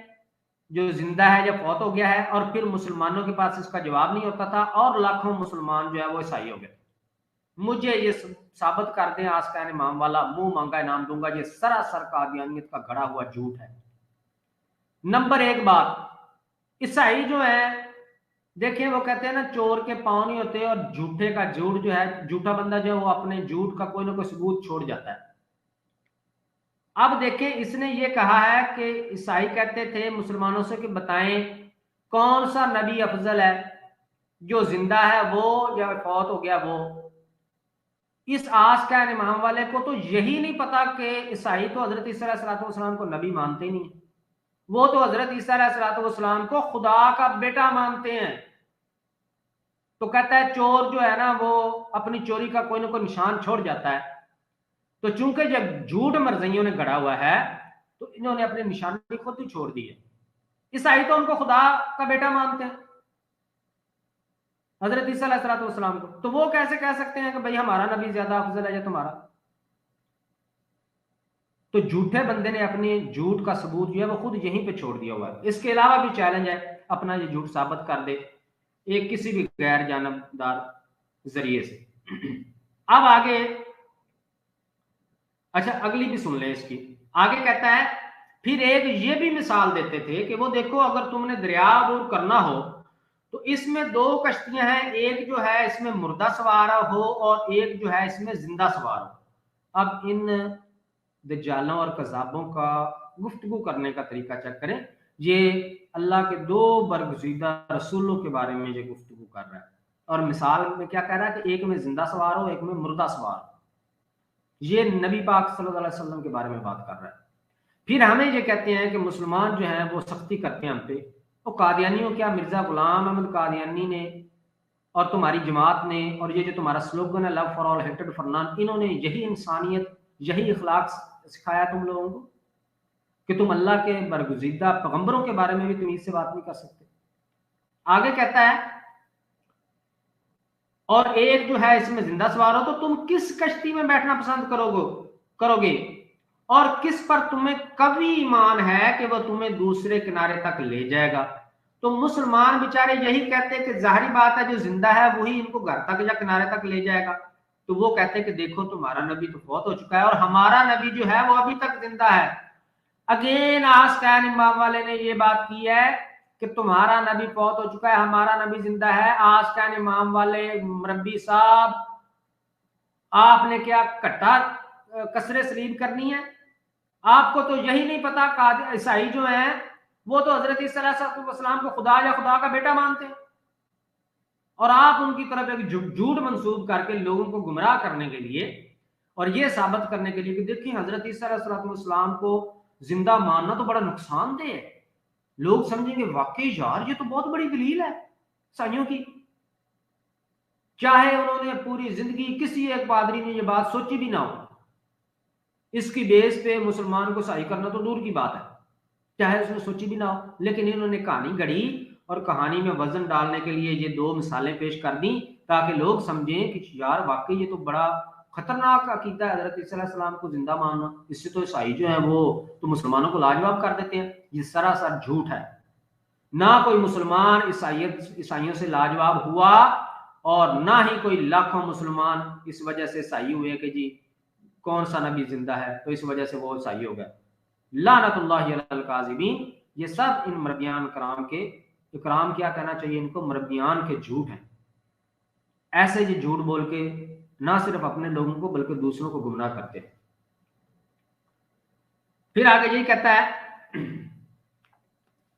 जो जिंदा है या फौत हो गया है। और फिर मुसलमानों के पास इसका जवाब नहीं होता था और लाखों मुसलमान जो है वो ईसाई हो गए। मुझे ये साबित कर दें, आस्कान इमाम वाला मुंह मांगा इनाम दूंगा, ये सरासर कादियानियत का गढ़ा हुआ झूठ है। नंबर एक बात, ईसाई जो है देखिए वो कहते हैं ना चोर के पांव नहीं होते, और झूठे का झूठ जो है, झूठा बंदा जो है वो अपने झूठ का कोई ना कोई सबूत छोड़ जाता है। अब देखिए इसने ये कहा है कि ईसाई कहते थे मुसलमानों से कि बताएं कौन सा नबी अफजल है, जो जिंदा है वो या फौत हो गया वो। इस आस का इमाम वाले को तो यही नहीं पता कि ईसाई तो हजरत ईसा अलैहिस्सलाम को नबी मानते ही नहीं, वो तो हजरत ईसा अलैहिस्सलाम को खुदा का बेटा मानते हैं। तो कहता है चोर जो है ना वो अपनी चोरी का कोई ना कोई निशान छोड़ जाता है। तो चूंकि जब झूठ मर्जियों ने गढ़ा हुआ है तो इन्होंने अपने निशान भी खुद ही छोड़ दिए। ईसाई तो उनको खुदा का बेटा मानते हैं, हजरत ईसा अलैहिस्सलाम को। तो वो कैसे कह सकते हैं कि भाई हमारा नबी ज्यादा अफजल है या तुम्हारा। तो झूठे बंदे ने अपने झूठ का सबूत जो है वो खुद यहीं पे छोड़ दिया हुआ है। इसके अलावा भी चैलेंज है, अपना ये झूठ साबित कर दे एक किसी भी गैर जानबदार जरिए से। अब आगे, अच्छा अगली भी सुन ले इसकी। आगे कहता है پھر ایک یہ بھی مثال دیتے تھے کہ وہ دیکھو اگر تم نے دریا عبور کرنا ہو تو اس میں دو کشتیاں ہیں، ایک جو ہے اس میں مردہ سوار ہو اور ایک جو ہے اس میں زندہ سوار ہو۔ اب ان دجالوں اور کذابوں کا گفتگو کرنے کا طریقہ چیک کریں، یہ اللہ کے دو برگزیدہ رسولوں کے بارے میں یہ گفتگو کر رہا ہے، اور مثال میں کیا کہہ رہا ہے کہ ایک میں زندہ سوار ہو ایک میں مردہ سوار ہو۔ یہ نبی پاک صلی اللہ علیہ وسلم کے بارے میں بات کر رہا ہے۔ پھر ہمیں یہ کہتے ہیں کہ مسلمان جو ہیں وہ سختی کرتے ہیں ہم پہ، وہ قادیانیوں کیا مرزا غلام احمد قادیانی نے اور تمہاری جماعت نے اور یہ جو تمہارا سلوگن ہے love for all hated for non, انہوں نے یہی انسانیت یہی اخلاق سکھایا تم لوگوں کو کہ تم اللہ کے برگزیدہ پیغمبروں کے بارے میں بھی تمیز سے بات نہیں کر سکتے۔ آگے کہتا ہے اور ایک جو ہے اس میں زندہ سوار ہو تو تم کس کشتی میں بیٹھنا پسند کرو گے اور کس پر تمہیں قوی ایمان ہے کہ وہ تمہیں دوسرے کنارے تک لے جائے گا۔ تو مسلمان بیچارے یہی کہتے کہ ظاہری بات ہے جو زندہ ہے وہی ان کو گھر تک یا کنارے تک لے جائے گا، تو وہ کہتے کہ دیکھو تمہارا نبی تو فوت ہو چکا ہے اور ہمارا نبی جو ہے وہ ابھی تک زندہ ہے۔ اگین آسکین امام والے نے یہ بات کی ہے کہ تمہارا نبی فوت ہو چکا ہے ہمارا نبی زندہ ہے۔ آسکین امام والے مربی صاحب آپ نے کیا کٹا کسرے سلیم کرنی ہے؟ آپ کو تو یہی نہیں پتا، عیسائی جو ہیں وہ تو حضرت عیسیٰ علیہ السلام کو خدا یا خدا کا بیٹا مانتے ہیں، اور آپ ان کی طرف ایک جھوٹ منسوب کر کے لوگوں کو گمراہ کرنے کے لیے اور یہ ثابت کرنے کے لیے کہ دیکھیں حضرت عیسیٰ علیہ السلام کو زندہ ماننا تو بڑا نقصان دہ ہے، لوگ سمجھیں گے واقعی یار یہ تو بہت بڑی دلیل ہے عیسائیوں کی، چاہے انہوں نے پوری زندگی کسی ایک پادری نے یہ بات سوچی بھی نہ ہو، اس کی بیس پہ مسلمان کو صحیح کرنا تو دور کی بات ہے، چاہے اس نے سوچی بھی نہ ہو، لیکن انہوں نے کہانی گڑھی اور کہانی میں وزن ڈالنے کے لیے یہ دو مثالیں پیش کر دیں تاکہ لوگ سمجھیں کہ یار واقعی یہ تو بڑا خطرناک عقیدہ ہے حضرت عیسیٰ علیہ السلام کو زندہ ماننا، اس سے تو عیسائی جو ہیں وہ تو مسلمانوں کو لاجواب کر دیتے ہیں۔ یہ سراسر جھوٹ ہے، نہ کوئی مسلمان عیسائیوں سے لاجواب ہوا اور نہ ہی کوئی لاکھوں مسلمان اس وجہ سے عیسائی ہوئے کہ جی کون سا نبی زندہ ہے تو اس وجہ سے وہ عیسائی ہو گیا۔ لعنت اللہ علی الکاذبین، یہ سب ان مربیان کرام کے، اکرام کیا کہنا چاہیے ان کو، مربیان کے جھوٹ ہیں۔ ایسے یہ جھوٹ بول کے نہ صرف اپنے لوگوں کو بلکہ دوسروں کو گمراہ کرتے ہیں۔ پھر آگے یہی کہتا ہے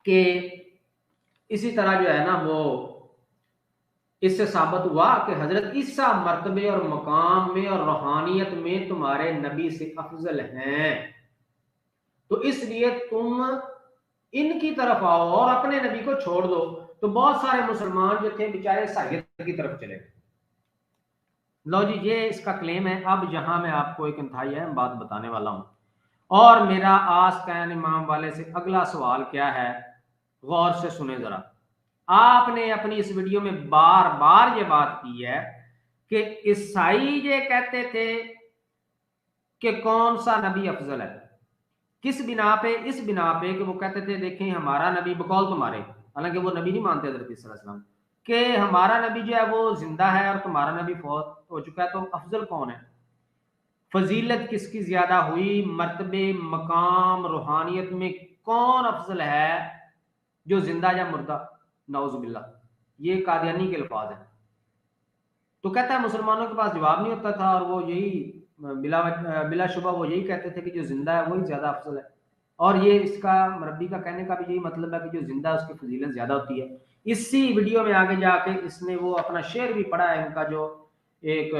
کہ اسی طرح جو ہے نا وہ اس سے ثابت ہوا کہ حضرت عیسیٰ مرتبے اور مقام میں اور روحانیت میں تمہارے نبی سے افضل ہیں، تو اس لیے تم ان کی طرف آؤ اور اپنے نبی کو چھوڑ دو۔ تو بہت سارے مسلمان جو تھے بیچارے عیسائیت کی طرف چلے گئے۔ لو جی یہ اس کا کلیم ہے۔ اب یہاں میں آپ کو ایک انتہائی اہم بات بتانے والا ہوں، اور میرا آسکین امام والے سے اگلا سوال کیا ہے، غور سے سنیں ذرا۔ آپ نے اپنی اس ویڈیو میں بار بار یہ بات کی ہے کہ عیسائی یہ کہتے تھے کہ کون سا نبی افضل ہے، کس بنا پہ؟ اس بنا پہ کہ وہ کہتے تھے دیکھیں ہمارا نبی بقول تمہارے، حالانکہ وہ نبی نہیں مانتے حضرت صلی اللہ علیہ وسلم، کہ ہمارا نبی جو ہے وہ زندہ ہے اور تمہارا نبی فوت ہو چکا ہے، تو افضل کون ہے؟ فضیلت کس کی زیادہ ہوئی؟ مرتبے، مقام، روحانیت میں کون افضل ہے، جو زندہ یا مردہ؟ نعوذ باللہ، یہ قادیانی کے الفاظ ہیں۔ تو کہتا ہے مسلمانوں کے پاس جواب نہیں ہوتا تھا اور وہ یہی بلا شبہ وہ یہی کہتے تھے کہ جو زندہ ہے وہی زیادہ افضل ہے، اور یہ اس کا مربی کا کہنے کا بھی یہی مطلب ہے کہ جو زندہ ہے اس کی فضیلت زیادہ ہوتی ہے۔ اسی ویڈیو میں آگے جا کے اس نے وہ اپنا شعر بھی پڑھا ہے، ان کا جو ایک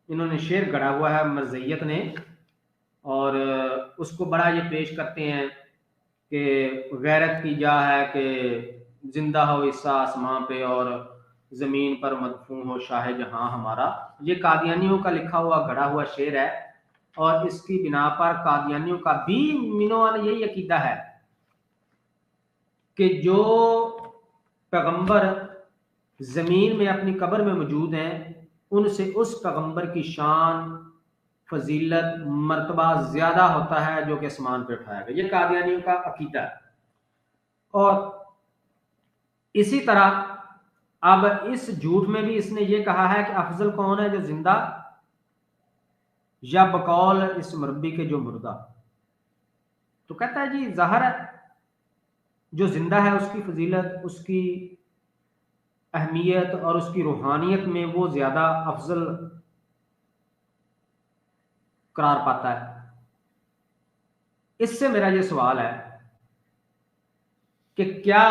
انہوں نے شعر گڑھا ہوا ہے مرزیت نے، اور اس کو بڑا یہ پیش کرتے ہیں کہ غیرت کی جا ہے کہ زندہ ہو عیسیٰ آسمان پہ اور زمین پر مدفون ہو شاہ جہاں ہمارا۔ یہ قادیانیوں کا لکھا ہوا گڑھا ہوا شعر ہے، اور اس کی بنا پر قادیانیوں کا بھی منوان یہی عقیدہ ہے کہ جو پیغمبر زمین میں اپنی قبر میں موجود ہیں ان سے اس پیغمبر کی شان، فضیلت، مرتبہ زیادہ ہوتا ہے جو کہ آسمان پہ اٹھایا گیا۔ یہ قادیانیوں کا عقیدہ ہے۔ اور اسی طرح اب اس جھوٹ میں بھی اس نے یہ کہا ہے کہ افضل کون ہے، جو زندہ یا بقول اس مربی کے جو مردہ۔ تو کہتا ہے جی ظاہر ہے جو زندہ ہے اس کی فضیلت، اس کی اہمیت اور اس کی روحانیت میں وہ زیادہ افضل قرار پاتا ہے۔ اس سے میرا یہ سوال ہے کہ کیا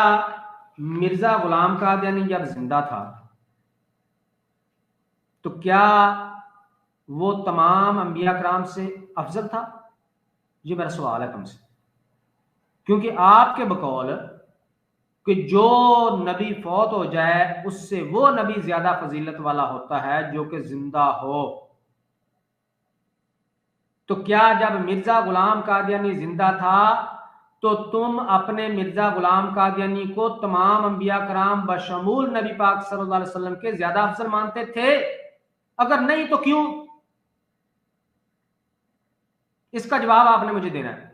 مرزا غلام قادیانی جب زندہ تھا تو کیا وہ تمام انبیاء کرام سے افضل تھا؟ یہ میرا سوال ہے تم سے، کیونکہ آپ کے بقول کہ جو نبی فوت ہو جائے اس سے وہ نبی زیادہ فضیلت والا ہوتا ہے جو کہ زندہ ہو، تو کیا جب مرزا غلام قادیانی زندہ تھا تو تم اپنے مرزا غلام قادیانی کو تمام انبیاء کرام بشمول نبی پاک صلی اللہ علیہ وسلم کے زیادہ افضل مانتے تھے؟ اگر نہیں تو کیوں؟ اس کا جواب آپ نے مجھے دینا ہے،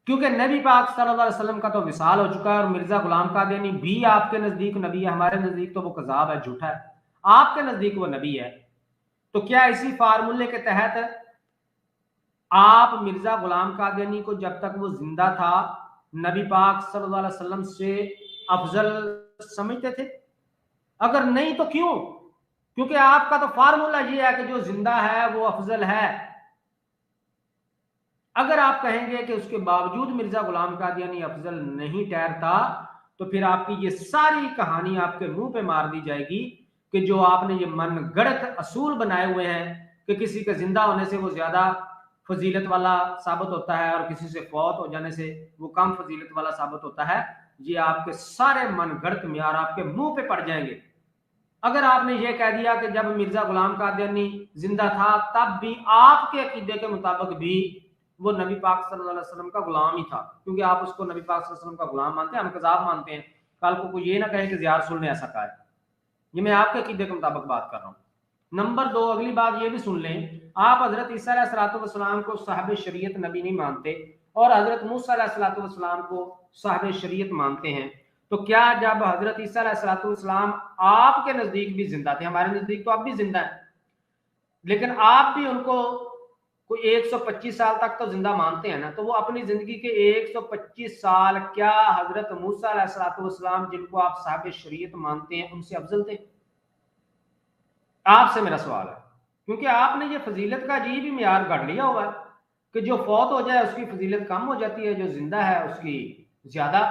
کیونکہ نبی پاک صلی اللہ علیہ وسلم کا تو وصال ہو چکا ہے اور مرزا غلام قادیانی بھی آپ کے نزدیک نبی ہے، ہمارے نزدیک تو وہ کذاب ہے، جھوٹا ہے، آپ کے نزدیک وہ نبی ہے۔ تو کیا اسی فارمولے کے تحت آپ مرزا غلام قادیانی کو جب تک وہ زندہ تھا نبی پاک صلی اللہ علیہ وسلم سے افضل سمجھتے تھے؟ اگر نہیں تو کیوں؟ کیونکہ آپ کا تو فارمولہ یہ ہے کہ جو زندہ ہے وہ افضل ہے۔ اگر آپ کہیں گے کہ اس کے باوجود مرزا غلام قادیانی افضل نہیں ٹھہرتا تو پھر آپ کی یہ ساری کہانی آپ کے منہ پہ مار دی جائے گی کہ جو آپ نے یہ من گڑت اصول بنائے ہوئے ہیں کہ کسی کے زندہ ہونے سے وہ زیادہ فضیلت والا ثابت ہوتا ہے اور کسی سے فوت ہو جانے سے وہ کم فضیلت والا ثابت ہوتا ہے، یہ آپ کے سارے من گڑت معیار آپ کے منہ پہ پڑ جائیں گے۔ اگر آپ نے یہ کہہ دیا کہ جب مرزا غلام قادیانی زندہ تھا تب بھی آپ کے عقیدے کے مطابق بھی وہ نبی پاک صلی اللہ علیہ وسلم کا غلام ہی تھا، کیونکہ آپ اس کو نبی پاک صلی اللہ علیہ وسلم کا غلام مانتے ہیں، ہم کذاب مانتے ہیں، کل کو کوئی یہ نہ کہے کہ زیار رسول نے ایسا کہا ہے۔ یہ میں آپ کے عقیدے کے مطابق بات کر رہا ہوں۔ نمبر 2، اگلی بات یہ بھی سن لیں، آپ حضرت عیسیٰ علیہ السلام کو صاحب شریعت نبی نہیں مانتے اور حضرت موسیٰ علیہ السلام کو صاحب شریعت مانتے ہیں، تو کیا جب حضرت عیسیٰ علیہ السلام آپ کے نزدیک بھی زندہ تھے، ہمارے نزدیک تو اب بھی زندہ ہیں، لیکن آپ بھی ان کو کوئی 125 سال تک تو زندہ مانتے ہیں نا، تو وہ اپنی زندگی کے 125 سال کیا حضرت موسیٰ علیہ السلام جن کو آپ صاحب شریعت مانتے ہیں ان سے افضل تھے؟ آپ سے میرا سوال ہے، کیونکہ آپ نے یہ فضیلت کا عجیب ہی معیار گھڑ لیا ہوا ہے کہ جو فوت ہو جائے اس کی فضیلت کم ہو جاتی ہے، جو زندہ ہے اس کی زیادہ،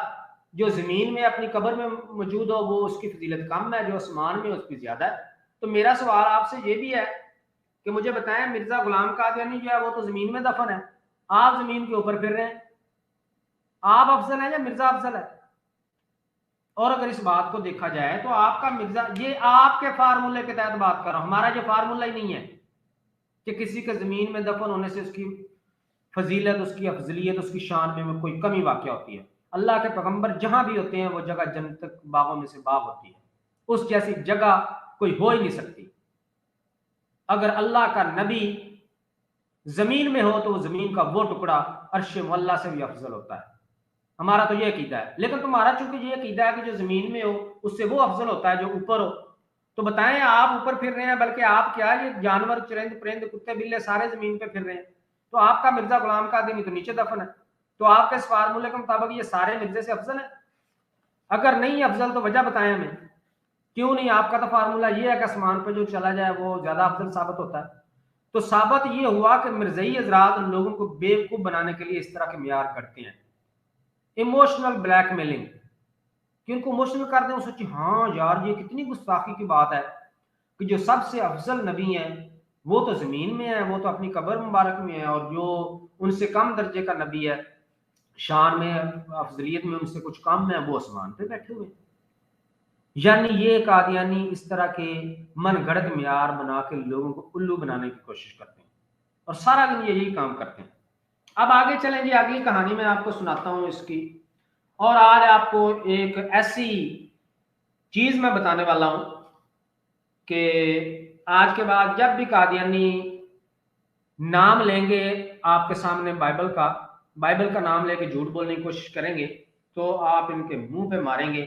جو زمین میں اپنی قبر میں موجود ہو وہ اس کی فضیلت کم ہے، جو آسمان میں اس کی زیادہ ہے۔ تو میرا سوال آپ سے یہ بھی ہے کہ مجھے بتائیں مرزا غلام قادیانی جو ہے وہ تو زمین میں دفن ہے، آپ زمین کے اوپر پھر رہے ہیں، آپ افضل ہیں یا مرزا افضل ہے؟ اور اگر اس بات کو دیکھا جائے تو آپ کا مرزا، یہ آپ کے فارمولے کے تحت بات کر رہا ہوں، ہمارا یہ فارمولہ ہی نہیں ہے کہ کسی کے زمین میں دفن ہونے سے اس کی فضیلت، اس کی افضلیت، اس کی شان میں کوئی کمی واقع ہوتی ہے۔ اللہ کے پیغمبر جہاں بھی ہوتے ہیں وہ جگہ جنت باغوں میں سے باغ ہوتی ہے، اس جیسی جگہ کوئی ہو ہی نہیں سکتی۔ اگر اللہ کا نبی زمین میں ہو تو وہ زمین کا وہ ٹکڑا عرش معلیٰ سے بھی افضل ہوتا ہے، ہمارا تو یہ عقیدہ ہے۔ لیکن تمہارا چونکہ یہ عقیدہ ہے کہ جو زمین میں ہو اس سے وہ افضل ہوتا ہے جو اوپر ہو، تو بتائیں آپ اوپر پھر رہے ہیں، بلکہ آپ کیا یہ جانور چرند پرند کتے بلے سارے زمین پہ پھر رہے ہیں، تو آپ کا مرزا غلام قادیانی تو نیچے دفن ہے، تو آپ کے اس فارمولے کے مطابق یہ سارے مرزے سے افضل ہیں؟ اگر نہیں افضل تو وجہ بتائیں ہمیں کیوں نہیں؟ آپ کا تو فارمولہ یہ ہے کہ آسمان پہ جو چلا جائے وہ زیادہ افضل ثابت ہوتا ہے۔ تو ثابت یہ ہوا کہ مرزئی حضرات ان لوگوں کو بے وقوف بنانے کے لیے اس طرح کے معیار کرتے ہیں، ایموشنل بلیک میلنگ، کہ ان کو ایموشنل کر دیں، سوچیں ہاں یار یہ کتنی گستاخی کی بات ہے کہ جو سب سے افضل نبی ہیں وہ تو زمین میں ہے، وہ تو اپنی قبر مبارک میں ہے، اور جو ان سے کم درجے کا نبی ہے شان میں افضلیت میں ان سے کچھ کم ہے وہ آسمان پہ بیٹھے ہوئے۔ یعنی یہ قادیانی اس طرح کے من گھڑت معیار بنا کے لوگوں کو الو بنانے کی کوشش کرتے ہیں اور سارا دن یہی کام کرتے ہیں۔ اب آگے چلیں جی، اگلی کہانی میں آپ کو سناتا ہوں اس کی، اور آج آپ کو ایک ایسی چیز میں بتانے والا ہوں کہ آج کے بعد جب بھی قادیانی نام لیں گے آپ کے سامنے بائبل کا نام لے کے جھوٹ بولنے کی کوشش کریں گے تو آپ ان کے منہ پہ ماریں گے۔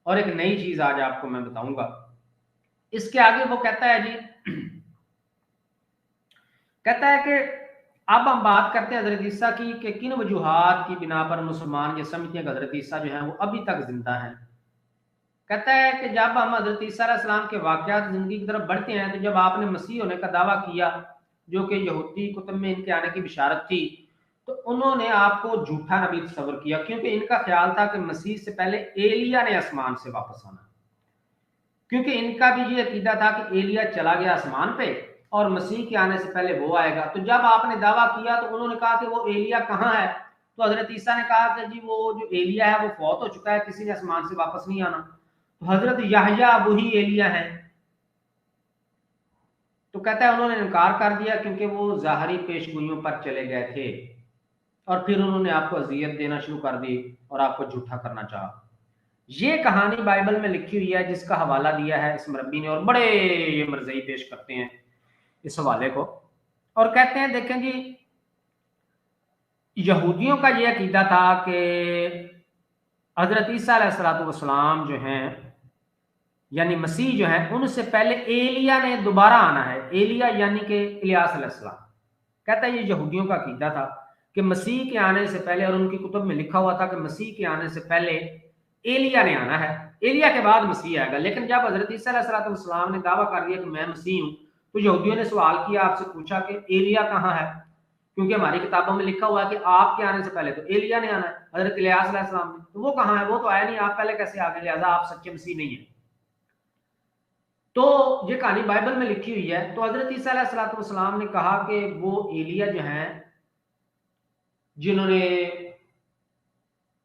اور ایک نئی چیز آج آپ کو میں بتاؤں گا۔ اس کے آگے وہ کہتا ہے جی، کہتا ہے کہ अब हम बात करते हैं हजरत ईसा की कि किन वजूहात की बिना पर मुसलमान ये समझते हैं कि हजरत ईसा जो है वो अभी तक जिंदा हैं। कहता है कि जब हम हजरत ईसा अलैहिस्सलाम के वाक़यात जिंदगी की तरफ बढ़ते हैं तो जब आपने मसीह होने का दावा किया जो कि यहूदी कुतुब में इनके आने की बिशारत थी, तो उन्होंने आपको झूठा नबी तस्वर किया, क्योंकि इनका ख्याल था कि मसीह से पहले एलिया ने आसमान से वापस आना, क्योंकि इनका भी ये अकीदा था कि एलिया चला गया आसमान पे और मसीह के आने से पहले वो आएगा। तो जब आपने दावा किया तो उन्होंने कहा कि वो एलिया कहाँ है, तो हजरत ईसा ने कहा कि जी वो जो एलिया है वो फौत हो चुका है, किसी ने आसमान से वापस नहीं आना। तो हजरत याहया वही एलिया है। तो कहता है उन्होंने इनकार कर दिया क्योंकि वो ज़ाहरी पेशगोइयों पर चले गए थे और फिर उन्होंने आपको अजियत देना शुरू कर दी और आपको झूठा करना चाहा। ये कहानी बाइबल में लिखी हुई है जिसका हवाला दिया है इस मरबी ने, और बड़े ये मरज़ई पेश करते हैं इस हवाले को और कहते हैं देखें जी, यहूदियों का ये अकीदा था कि हजरत ईसा अलैहिस्सलाम जो हैं यानी मसीह जो है उनसे पहले एलिया ने दोबारा आना है। एलिया यानी कि इलियास अलैहिस्सलाम। कहता है ये यहूदियों का अकीदा था कि मसीह के आने से पहले, और उनकी कुतुब में लिखा हुआ था कि मसीह के आने से पहले एलिया ने आना है, एलिया के बाद मसीह आएगा। लेकिन जब हजरत ईसा अलैहिस्सलाम ने दावा कर दिया कि मैं मसीह हूं, तो यहूदियों ने सवाल किया, आपसे पूछा कि एलिया कहाँ है, क्योंकि हमारी किताबों में लिखा हुआ है कि आपके आने से पहले तो एलिया ने आना है, हजरत इलियास अलैहिस्सलाम ने, तो वो कहाँ है, वो तो आया नहीं, आप पहले कैसे आ गए, लिहाजा आप सच्चे मसीह नहीं है। तो ये कहानी बाइबल में लिखी हुई है। तो हजरत ईसा अलैहिस्सलाम ने कहा कि वो एलिया जो हैं जिन्होंने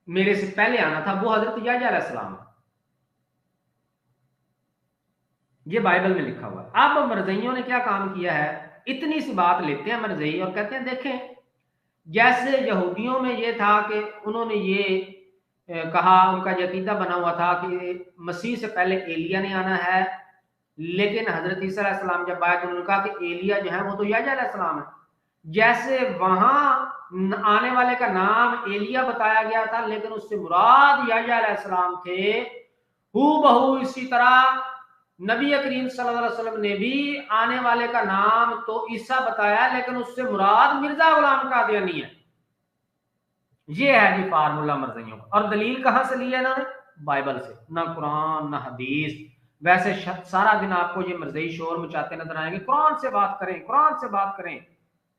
मेरे से पहले आना था वो हजरत याहया अलैहिस्सलाम है। ये बाइबल में लिखा हुआ है। अब मरज़इयों ने क्या काम किया है, इतनी सी बात लेते हैं मरज़ई और कहते हैं देखें, जैसे यहूदियों में ये था कि उन्होंने ये कहा, उनका यकीदा बना हुआ था कि मसीह से पहले एलिया ने आना है, लेकिन हजरत ईसा अलैहिस्सलाम जब आए तो उन्होंने कहा कि एलिया जो है वो तो याहया अलैहिस्सलाम है। जैसे वहां आने वाले का नाम एलिया बताया गया था लेकिन उससे मुराद याहया अलैहिस्सलाम थे, हूबहू इसी तरह नबी करीम सल्लल्लाहु अलैहि वसल्लम ने भी आने वाले का नाम तो ईसा बताया लेकिन उससे मुराद मिर्जा गुलाम कादियानी है। ये है जी फार्मूला मरज़इयों का। और दलील कहां से ली है इन्होंने, बाइबल से, ना कुरान ना हदीस। वैसे सारा दिन आपको ये मरज़ई शोर मचाते नजर आएंगे, कुरान से बात करें, कुरान से बात करें,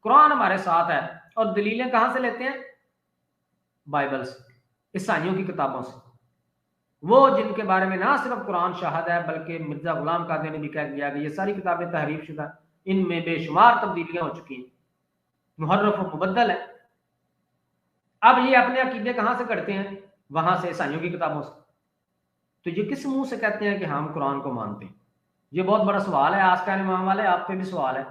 कुरान हमारे साथ है। और दलीलें कहां से लेते हैं, बाइबल से, ईसाइयों की किताबों से, वो जिनके बारे में ना सिर्फ कुरान शाहद है बल्कि मिर्जा गुलाम कादियानी भी कह दिया कि ये सारी किताबें तहरीफ शुदा, इनमें बेशुमार तब्दीलियां हो चुकी हैं, मुहर्रफ और मुबद्दल है। अब ये अपने अकीदे कहां से करते हैं, वहां से, ईसाइयों की किताबों से। तो ये किस मुंह से कहते हैं कि हम कुरान को मानते हैं, ये बहुत बड़ा सवाल है। आज का इमाम वाले आप पे भी सवाल है,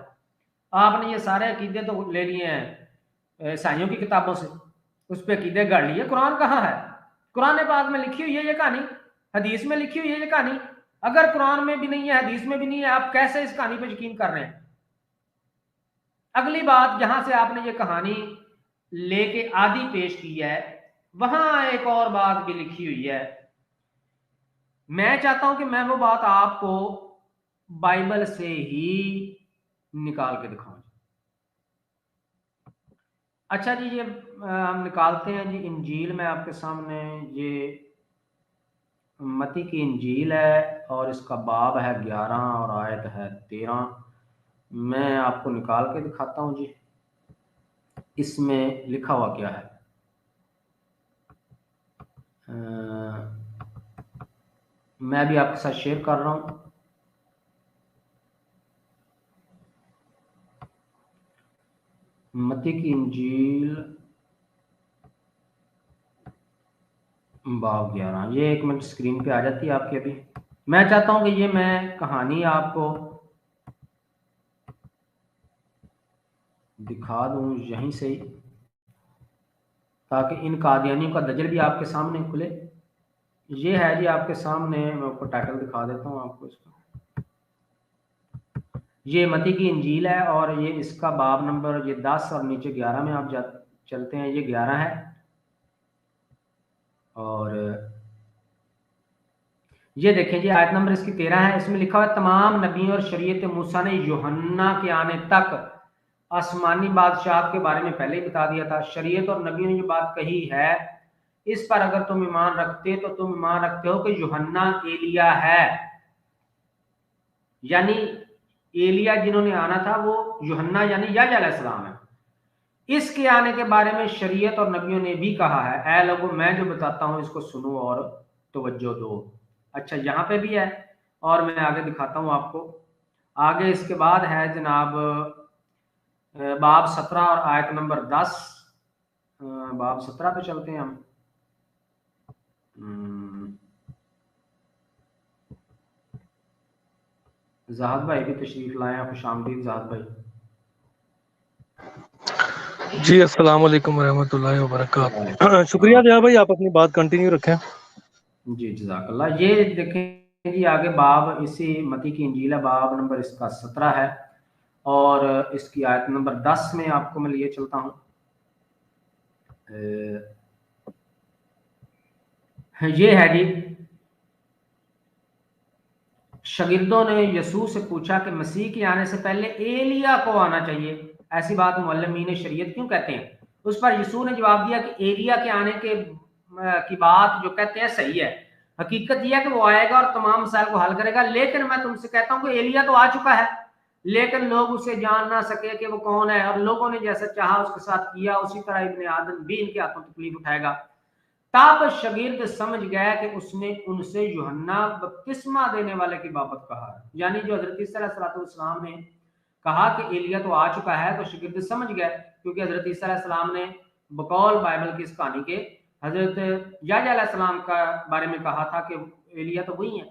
आपने ये सारे अकीदे तो ले लिए हैं ईसाइयों की किताबों से, उस पर अकीदे गढ़ लिए, कुरान कहाँ है, कुरान पाक में लिखी हुई है ये कहानी, हदीस में लिखी हुई है ये कहानी। अगर कुरान में भी नहीं है, हदीस में भी नहीं है, आप कैसे इस कहानी पर यकीन कर रहे हैं। अगली बात, जहां से आपने ये कहानी लेके आदि पेश की है, वहां एक और बात भी लिखी हुई है। मैं चाहता हूं कि मैं वो बात आपको बाइबल से ही निकाल के दिखाऊं। अच्छा जी, ये हम निकालते हैं जी इंजील में आपके सामने। ये मत्ती की इंजील है और इसका बाब है 11 और आयत है 13। मैं आपको निकाल के दिखाता हूं जी, इसमें लिखा हुआ क्या है। मैं भी आपके साथ शेयर कर रहा हूं। मत्ती की इंजील बाब 11, ये एक मिनट स्क्रीन पे आ जाती है आपके। अभी मैं चाहता हूं कि ये मैं कहानी आपको दिखा दूं यहीं से ही, ताकि इन कादियानियों का दजल भी आपके सामने खुले। ये है जी आपके सामने, मैं आपको टाइटल दिखा देता हूं आपको इसका। ये मत्ती की इंजील है और ये इसका बाब नंबर ये 10 और नीचे 11 में आप चलते हैं, ये 11 है। और ये देखें जी आयत नंबर इसकी 13 है। इसमें लिखा हुआ है, तमाम नबियों और शरीयत मूसा ने यूहन्ना के आने तक आसमानी बादशाह के बारे में पहले ही बता दिया था। शरीयत और नबियों ने जो बात कही है इस पर अगर तुम ईमान रखते तो तुम ईमान रखते हो कि यूहन्ना एलिया है, यानी एलिया जिन्होंने आना था वो यूहन्ना यानी याह्या अलैहिस्सलाम है। इसके आने के बारे में शरीयत और नबियों ने भी कहा है, ऐ लोगों मैं जो बताता हूं इसको सुनो और तवज्जो दो। अच्छा यहाँ पे भी है और मैं आगे दिखाता हूं आपको। आगे इसके बाद है जनाब बाब 17 और आयत नंबर 10। बाब 17 पे चलते हैं हम। ज़हाद भाई भी तशरीफ लाए हैं, खुशामदीद ज़हाद भाई। जी अस्सलाम वालेकुम रहमतुल्लाहि व बरकातहू। शुक्रिया दिया भाई, आप अपनी बात कंटिन्यू रखें। जी जज़ाकल्लाह। ये देखें जी आगे बाब इसी मती की इंजील है, बाब नंबर इसका 17 है और इसकी आयत नंबर 10 में आपको मैं लिए चलता हूँ। ये है जी, शागिर्दों ने यसू से पूछा कि मसीह के आने से पहले एलिया को आना चाहिए, ऐसी बात मुअल्लिमीन शरीयत क्यों कहते हैं। उस पर यसू ने जवाब दिया कि एलिया के आने की बात जो कहते हैं सही है, हकीकत यह है कि वो आएगा और तमाम मसाइल को हल करेगा, लेकिन मैं तुमसे कहता हूं कि एलिया तो आ चुका है लेकिन लोग उसे जान ना सके कि वो कौन है, और लोगों ने जैसा चाहा उसके साथ किया, उसी तरह इब्ने आदम भी इनके हाथों तकलीफ उठाएगा। तब शागिर्द समझ गया कि उसने उनसे यूहन्ना बपतिस्मा देने वाले की बाबत कहा है, यानी जो हजरत ईसा अलैहिस्सलाम ने कहा कि एलिया तो आ चुका है तो शागिर्द समझ गए, क्योंकि हजरत ईसा अलैहिस्सलाम ने बकौल बाइबल की इस कहानी के हजरत याह्या अलैहिस्सलाम का बारे में कहा था कि एलिया तो वही है,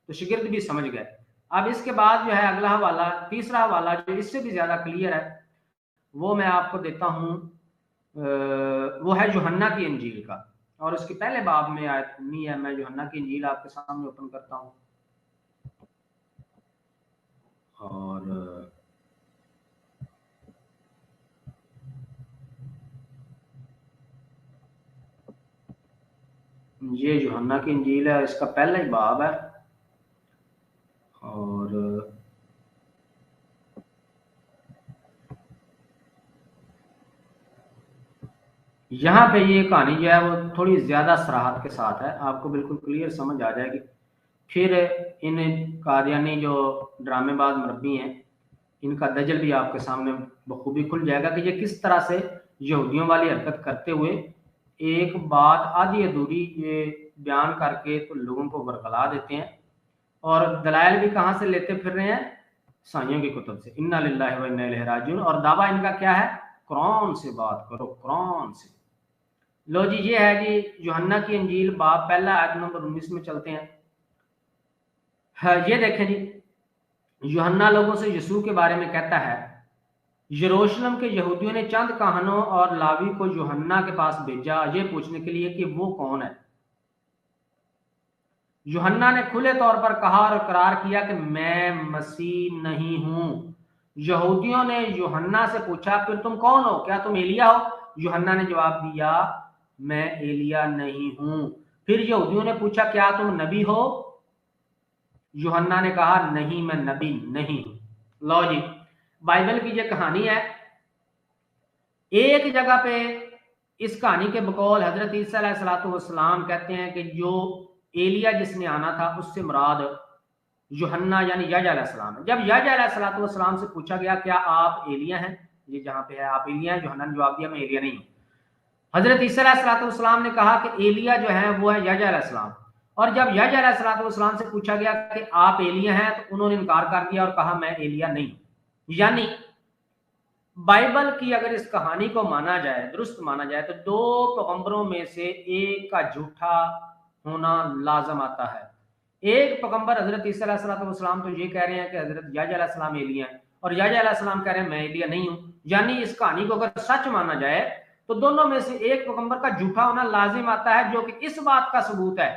तो शागिर्द भी समझ गए। अब इसके बाद जो है अगला हवाला, तीसरा हवाला जो इससे भी ज्यादा क्लियर है वो मैं आपको देता हूं, वो है यूहन्ना की इंजील का, और उसके पहले बाब में आयत नहीं है। मैं यूहन्ना की इंजील आपके सामने ओपन करता हूं और ये यूहन्ना की इंजील है, इसका पहला ही बाब है और यहाँ पे ये कहानी जो है वो थोड़ी ज्यादा सराहत के साथ है, आपको बिल्कुल क्लियर समझ आ जाएगी। फिर इन कादियानी जो ड्रामेबाज मरबी हैं इनका दजल भी आपके सामने बखूबी खुल जाएगा कि ये किस तरह से यहूदियों वाली हरकत करते हुए एक बात आधी अधूरी ये बयान करके तो लोगों को बरगला देते हैं, और दलाइल भी कहाँ से लेते फिर रहे हैं, साइयों की कुतुब से। इन्ना लिल्लाहि व इन्ना इलैहि राजिऊन, और दावा इनका क्या है, कुरान से बात करो, कुरान से। लो जी ये है जी यूहन्ना की इंजील बाब पहला आयत नंबर 19 में चलते हैं। ये देखें जी, यूहन्ना लोगों से यसू के बारे में कहता है, यरूशलेम के यहूदियों ने चंद काहनों और लावी को यूहन्ना के पास भेजा ये पूछने के लिए कि वो कौन है। यूहन्ना ने खुले तौर पर कहा और इकरार किया कि मैं मसीह नहीं हूं। यहूदियों ने यूहन्ना से पूछा फिर तुम कौन हो, क्या तुम एलिया हो। यूहन्ना ने जवाब दिया मैं एलिया नहीं हूं। फिर यहूदियों ने पूछा क्या तुम नबी हो। यूहन्ना ने कहा नहीं मैं नबी नहीं हूं। लो जी बाइबल की ये कहानी है। एक जगह पे इस कहानी के बकौल हजरत ईसा अलैहिस्सलाम कहते हैं कि जो एलिया जिसने आना था उससे मुराद यूहन्ना यानी याह्या अलैहिस्सलाम है। जब याह्या अलैहिस्सलाम से पूछा गया क्या आप एलिया हैं, ये जहां पे है आप एलिया हैं, यूहन्ना ने जवाब दिया मैं एलिया नहीं हूं। हजरत ईसा अलैहिस्सलाम ने कहा कि एलिया जो है वो है याह्या अलैहिस्सलाम, और जब याह्या अलैहिस्सलाम से पूछा गया कि आप एलिया हैं तो उन्होंने इनकार कर दिया और कहा मैं एलिया नहीं हूं। यानी बाइबल की अगर इस कहानी को माना जाए, दुरुस्त माना जाए, तो दो पैगंबरों में से एक का झूठा होना लाजम आता है। एक पैगंबर हजरत ईसा अलैहिस्सलाम तो ये कह रहे हैं कि हजरत याह्या अलैहिस्सलाम एलिया हैं, और याह्या अलैहिस्सलाम कह रहे हैं मैं एलिया नहीं हूं। यानी इस कहानी को अगर सच माना जाए तो दोनों में से एक पैगंबर का झूठा होना लाजिम आता है, जो कि इस बात का सबूत है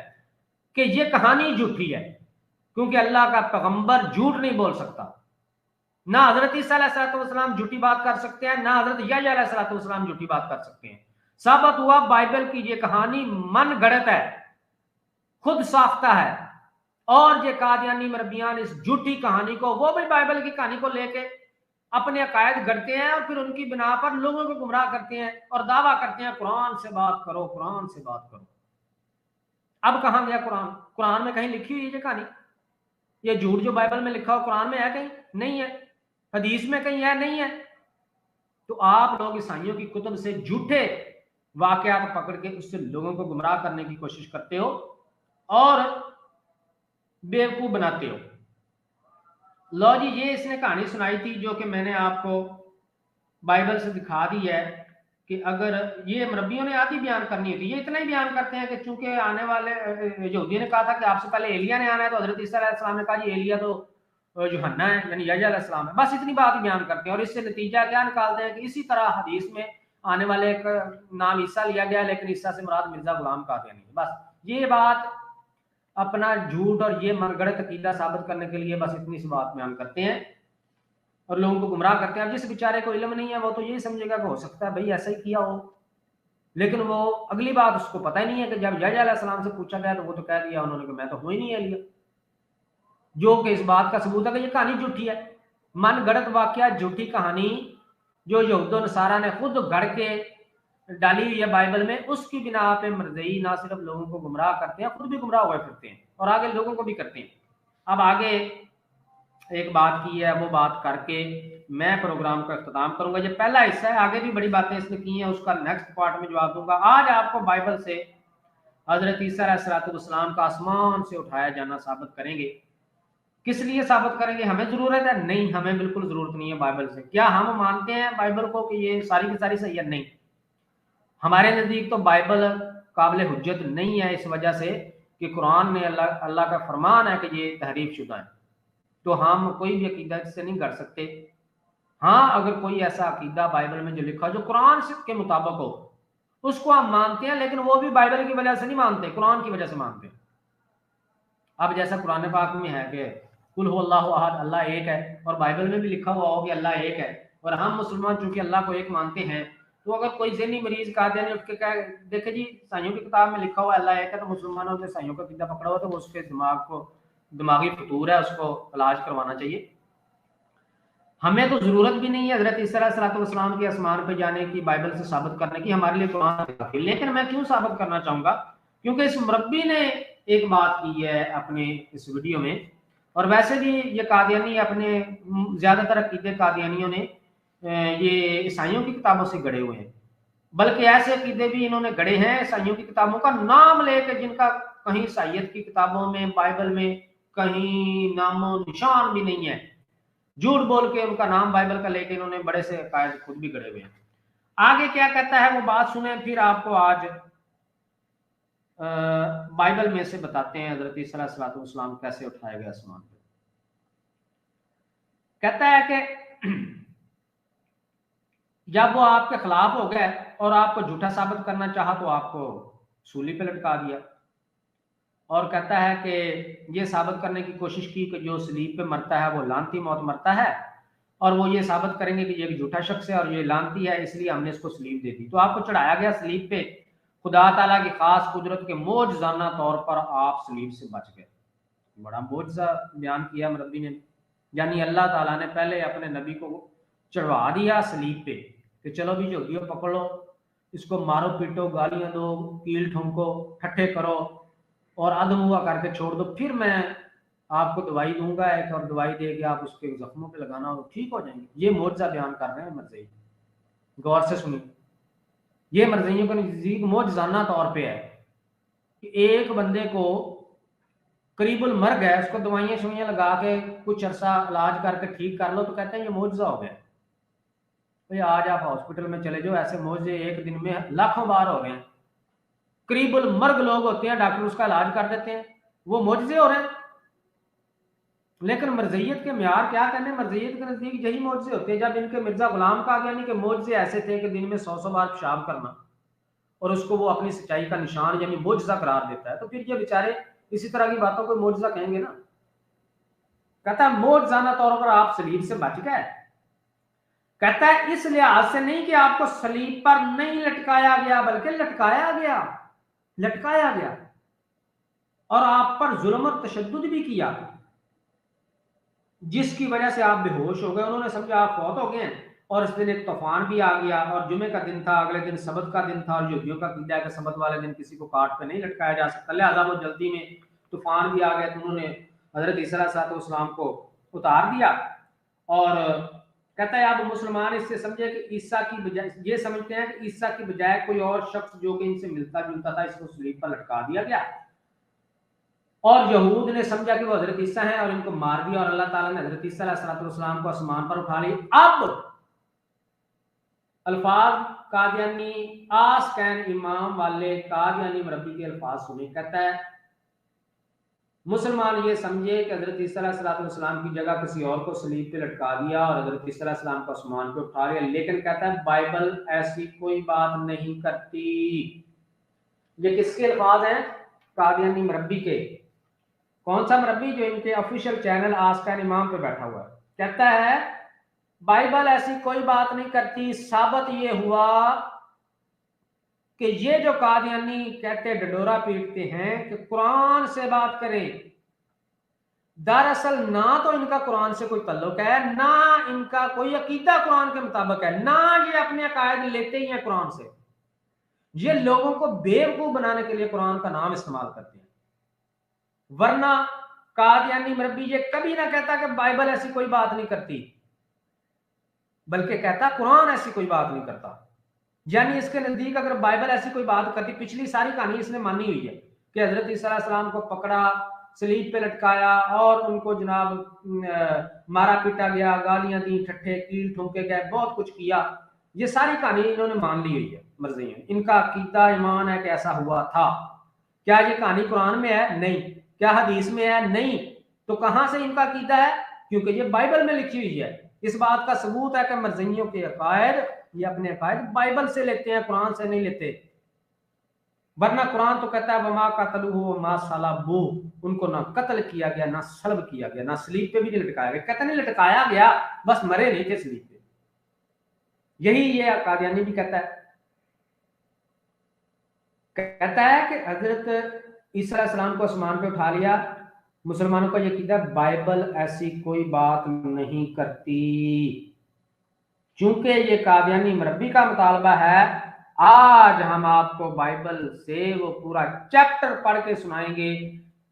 कि ये कहानी झूठी है, क्योंकि अल्लाह का पैगंबर झूठ नहीं बोल सकता। ना हजरत ईसा अलैहिस्सलाम झूठी बात कर सकते हैं, ना हजरत याह्या अलैहिस्सलाम झूठी बात कर सकते हैं। साबित हुआ बाइबल की ये कहानी मन गढ़ंत है, खुद साख्ता है, और ये कादियानी मरबियान इस झूठी कहानी को, वो भी बाइबल की कहानी को लेके अपने अकायद गढ़ते हैं और फिर उनकी बिना पर लोगों को गुमराह करते हैं और दावा करते हैं कुरान से बात करो, कुरान से बात करो। अब कहां गया कुरान? कुरान में कहीं लिखी हुई है ये कहानी? ये झूठ जो बाइबल में लिखा हो कुरान में है कहीं? नहीं है। हदीस में कहीं है? नहीं है। तो आप लोग ईसाइयों की कुतुब से झूठे वाकयात पकड़ के उससे लोगों को गुमराह करने की कोशिश करते हो और बेवकूफ बनाते हो। लो जी, ये इसने कहानी सुनाई थी जो कि मैंने आपको बाइबल से दिखा दी है कि अगर ये मरब्बियों ने आधी बयान करनी होती, ये इतना ही बयान करते हैं कि चूंकि आने वाले यहूदियों ने कहा था कि आपसे पहले एलिया ने आना है, तो हजरत ईसा अलैहिस्सलाम ने कहा जी एलिया तो यूहन्ना है, यानी यहया अलैहिस्सलाम है। बस इतनी बात ही बयान करते हैं और इससे नतीजा क्या निकालते हैं कि इसी तरह हदीस में आने वाले एक नाम ईसा लिया गया, लेकिन ईसा से मुराद मिर्जा गुलाम कादियानी है। बस ये बात अपना झूठ और ये मनगढ़ंत अकीदा साबित करने के लिए बस इतनी सी बात बयान करते हैं और लोगों को गुमराह करते हैं। अब जिस बेचारे को इल्म नहीं है वो तो यही समझेगा कि हो सकता है भाई ऐसा ही किया हो, लेकिन वो अगली बात उसको पता ही नहीं है कि जब यहया अलैहिस्सलाम से पूछा गया तो वो तो कह दिया उन्होंने कि मैं तो हूं ही नहीं एलिया, जो कि इस बात का सबूत है कि ये कहानी झूठी है, मनगढ़ंत वाकया, झूठी कहानी जो यहूद और नसारा ने खुद गढ़ के डाली हुई है बाइबल में। उसकी बिना पे मरज़ई ना सिर्फ लोगों को गुमराह करते हैं, खुद भी गुमराह हुए फिरते हैं और आगे लोगों को भी करते हैं। अब आगे एक बात की है, वो बात करके मैं प्रोग्राम का इख्तिताम करूंगा। ये पहला हिस्सा है, आगे भी बड़ी बातें इसने की हैं, उसका नेक्स्ट पार्ट में जवाब दूंगा। आज आपको बाइबल से हजरत ईसा अलैहिस्सलाम का आसमान से उठाया जाना साबित करेंगे। किस लिए साबित करेंगे? हमें जरूरत है? नहीं, हमें बिल्कुल जरूरत नहीं है बाइबल से। क्या हम मानते हैं बाइबल को कि ये सारी की सारी सही है? नहीं, हमारे नजदीक तो बाइबल काबिल हुज्जत नहीं है, इस वजह से कि कुरान में अल्लाह का फरमान है कि ये तहरीफ शुदा है, तो हम कोई भी अकीदा इससे नहीं कर सकते। हाँ, अगर कोई ऐसा अकीदा बाइबल में जो लिखा जो कुरान के मुताबिक हो उसको हम मानते हैं, लेकिन वो भी बाइबल की वजह से नहीं मानते, कुरान की वजह से मानते हैं। अब जैसा कुरान पाक में है कि कुल हु अल्लाहु अहद, अल्लाह एक है, और बाइबल में भी लिखा हुआ हो कि अल्लाह एक है, और हम मुसलमान चूंकि अल्लाह को एक मानते हैं, तो अगर कोई ज़हनी मरीज कादियानी उठ के कहे देखे जी ईसाइयों की किताब में लिखा हुआ अल्लाह एक है, तो मुसलमानों ने ईसाइयों का अकीदा पकड़ा हुआ, तो वो उसके दिमागी फतूर है, उसको इलाज करवाना चाहिए। हमें तो जरूरत भी नहीं है हजरत ईसा अलैहिस्सलाम के आसमान पे जाने की, बाइबल से साबित करने की, हमारे लिए कुरान काफी। लेकिन मैं क्यों साबित करना चाहूंगा? क्योंकि इस मुरब्बी ने एक बात की है अपने इस वीडियो में, और वैसे भी ये कादियानी अपने ज्यादातर अकीदे कादियानियों ने ये ईसाइयों की किताबों से गढ़े हुए हैं, बल्कि ऐसे अकीदे भी इन्होंने गढ़े हैं ईसाइयों की किताबों का नाम लेकर, जिनका कहीं ईसाइयत की किताबों में बाइबल में कहीं नामो निशान भी नहीं है। झूठ बोल के उनका नाम बाइबल का लेके इन्होंने बड़े से कायद खुद भी गड़े हुए हैं। आगे क्या कहता है वो बात सुने, फिर आपको आज बाइबल में से बताते हैं हजरत ईसा अलैहिस्सलाम कैसे उठाए गए आसमान पे। कहता है कि जब वो आपके खिलाफ हो गए और आपको झूठा साबित करना चाहा तो आपको सूली पे लटका दिया, और कहता है कि ये साबित करने की कोशिश की कि जो सलीब पे मरता है वो लानती मौत मरता है, और वो ये साबित करेंगे कि ये एक झूठा शख्स है और ये लानती है, इसलिए हमने इसको सलीब दे दी। तो आपको चढ़ाया गया सलीब पे, खुदा ताला की खास कुदरत के मोजज़ाना तौर पर आप सलीब से बच गए। बड़ा मोजज़ा बयान किया मरब्बी ने, यानी अल्लाह ताला ने पहले अपने नबी को चढ़वा दिया सलीब पे कि चलो भी यहूदियों पकड़ लो, इसको मारो पीटो, गालियां दो, कील ठुमको, ठट्ठे करो और आदम हुआ करके छोड़ दो, फिर मैं आपको दवाई दूंगा एक, और दवाई दे के आप उसके जख्मों पे लगाना और ठीक हो जाएंगे। ये मोजज़ा बयान कर रहे हैं मरज़ई, गौर से सुनिए। ये मरज़इयों के नज़दीक मोजज़ाना तौर पे है कि एक बंदे को करीबुल मर गया, उसको दवाइयां शवाइयां लगा के कुछ अरसा इलाज करके ठीक कर लो, तो कहते हैं ये मोजज़ा हो गया। भाई आज आप हॉस्पिटल में चले जाओ, ऐसे मोजे एक दिन में लाखों बार हो रहे हैं। करीबुल मर्ग लोग होते हैं, डॉक्टर उसका इलाज कर देते हैं, वो मोजज़े हो रहे हैं। लेकिन मरज़इयत के म्यार क्या करने, मरज़इयत के नजदीक यही मोजज़े होते हैं। जब इनके मिर्जा गुलाम कादियानी के मोजज़े ऐसे थे कि दिन में 100 बार पेशाब करना, और उसको वो अपनी सच्चाई का निशान यानी मोजज़ा करार देता है, तो फिर ये बेचारे इसी तरह की बातों को मोजज़ा कहेंगे ना। कहता है मोजज़ाना तौर पर आप सलीब से बच गए। कहता है इस लिहाज से नहीं कि आपको सलीब पर नहीं लटकाया गया, बल्कि लटकाया गया और आप पर जुल्म और तशद्दुद भी किया। जिसकी वजह से आप बेहोश हो गए। उन्होंने समझा आप फौत हो गए हैं, और उस दिन एक तूफान भी आ गया, और जुमे का दिन था, अगले दिन सबत का दिन था, और यहूदियों का कीदा है कि सबत वाले दिन किसी को काट पे नहीं लटकाया जा सकता, लिहाजा वो जल्दी में तूफान भी आ गया, तो उन्होंने हजरत ईसा अलैहिस्सलाम को उतार दिया। और कहता है आप मुसलमान इससे समझे कि ईसा की बजाय, ये समझते हैं कि ईसा की बजाय कोई और शख्स जो कि इनसे मिलता जुलता था, इसको सलीब पर लटका दिया गया, और यहूद ने समझा कि वो हजरत ईसा है और इनको मार दिया, और अल्लाह ताला ने हजरत ईसा अलैहिस्सलाम को आसमान पर उठा लिया। अब अल्फाज कादियानी आस कैन इमाम वाले कादियानी मरबी के अल्फाज सुने। कहता है मुसलमान ये समझे कि हजरत ईसा अलैहिस्सलाम की जगह किसी और को सलीब पे लटका दिया और हजरत ईसा अलैहिस्सलाम को आसमान पे उठा लिया, लेकिन कहता है बाइबल ऐसी कोई बात नहीं करती। ये किसके अल्फाज हैं? कादियानी मरबी के। कौन सा मरबी? जो इनके ऑफिशियल चैनल आस्कान इमाम पे बैठा हुआ है। कहता है बाइबल ऐसी कोई बात नहीं करती। साबित ये हुआ कि ये जो कादियानी कहते डडोरा पीटते हैं कि कुरान से बात करें, दरअसल ना तो इनका कुरान से कोई तल्लुक है, ना इनका कोई अकीदा कुरान के मुताबिक है, ना ये अपने अकायद लेते ही हैं कुरान से। ये लोगों को बेवकूफ बनाने के लिए कुरान का नाम इस्तेमाल करते हैं। वरना कादियानी मरबी ये कभी ना कहता कि बाइबल ऐसी कोई बात नहीं करती, बल्कि कहता कुरान ऐसी कोई बात नहीं करता। यानी इसके नजदीक अगर बाइबल ऐसी कोई बात करती, पिछली सारी कहानी इसने मानी हुई है कि हजरत ईसा अलैहिस्सलाम को पकड़ा, सलीब पे लटकाया और उनको जनाब मारा पीटा गया, गालियां दी, ठट्ठे कील ठुमके गए, बहुत कुछ किया। ये सारी कहानी इन्होंने मान ली हुई है मर्ज़ियों। इनका अकीदा ईमान है कि ऐसा हुआ था। क्या ये कहानी कुरान में है? नहीं। क्या हदीस में है? नहीं। तो कहां से इनका अकीदा है? क्योंकि ये बाइबल में लिखी हुई है। इस बात का सबूत है कि मर्ज़ियों के अकायद ये अपने अकायद बाइबल से लेते हैं, कुरान से नहीं लेते। वरना कुरान तो कहता है वमा कतलूहु वमा सलबू, उनको ना कत्ल किया गया, ना सल्ब किया गया, ना सलीब पे भी नहीं लटकाया गया। कहता नहीं लटकाया गया, बस मरे नहीं थे सलीब पे। यही ये कादियानी भी कहता है। कहता है कि हजरत ईसा अलैहिस्सलाम को आसमान पे उठा लिया। मुसलमानों का यकीन है बाइबल ऐसी कोई बात नहीं करती। चूंकि ये कादियानी मरबी का मुतालबा है, आज हम आपको बाइबल से वो पूरा चैप्टर पढ़ के सुनाएंगे।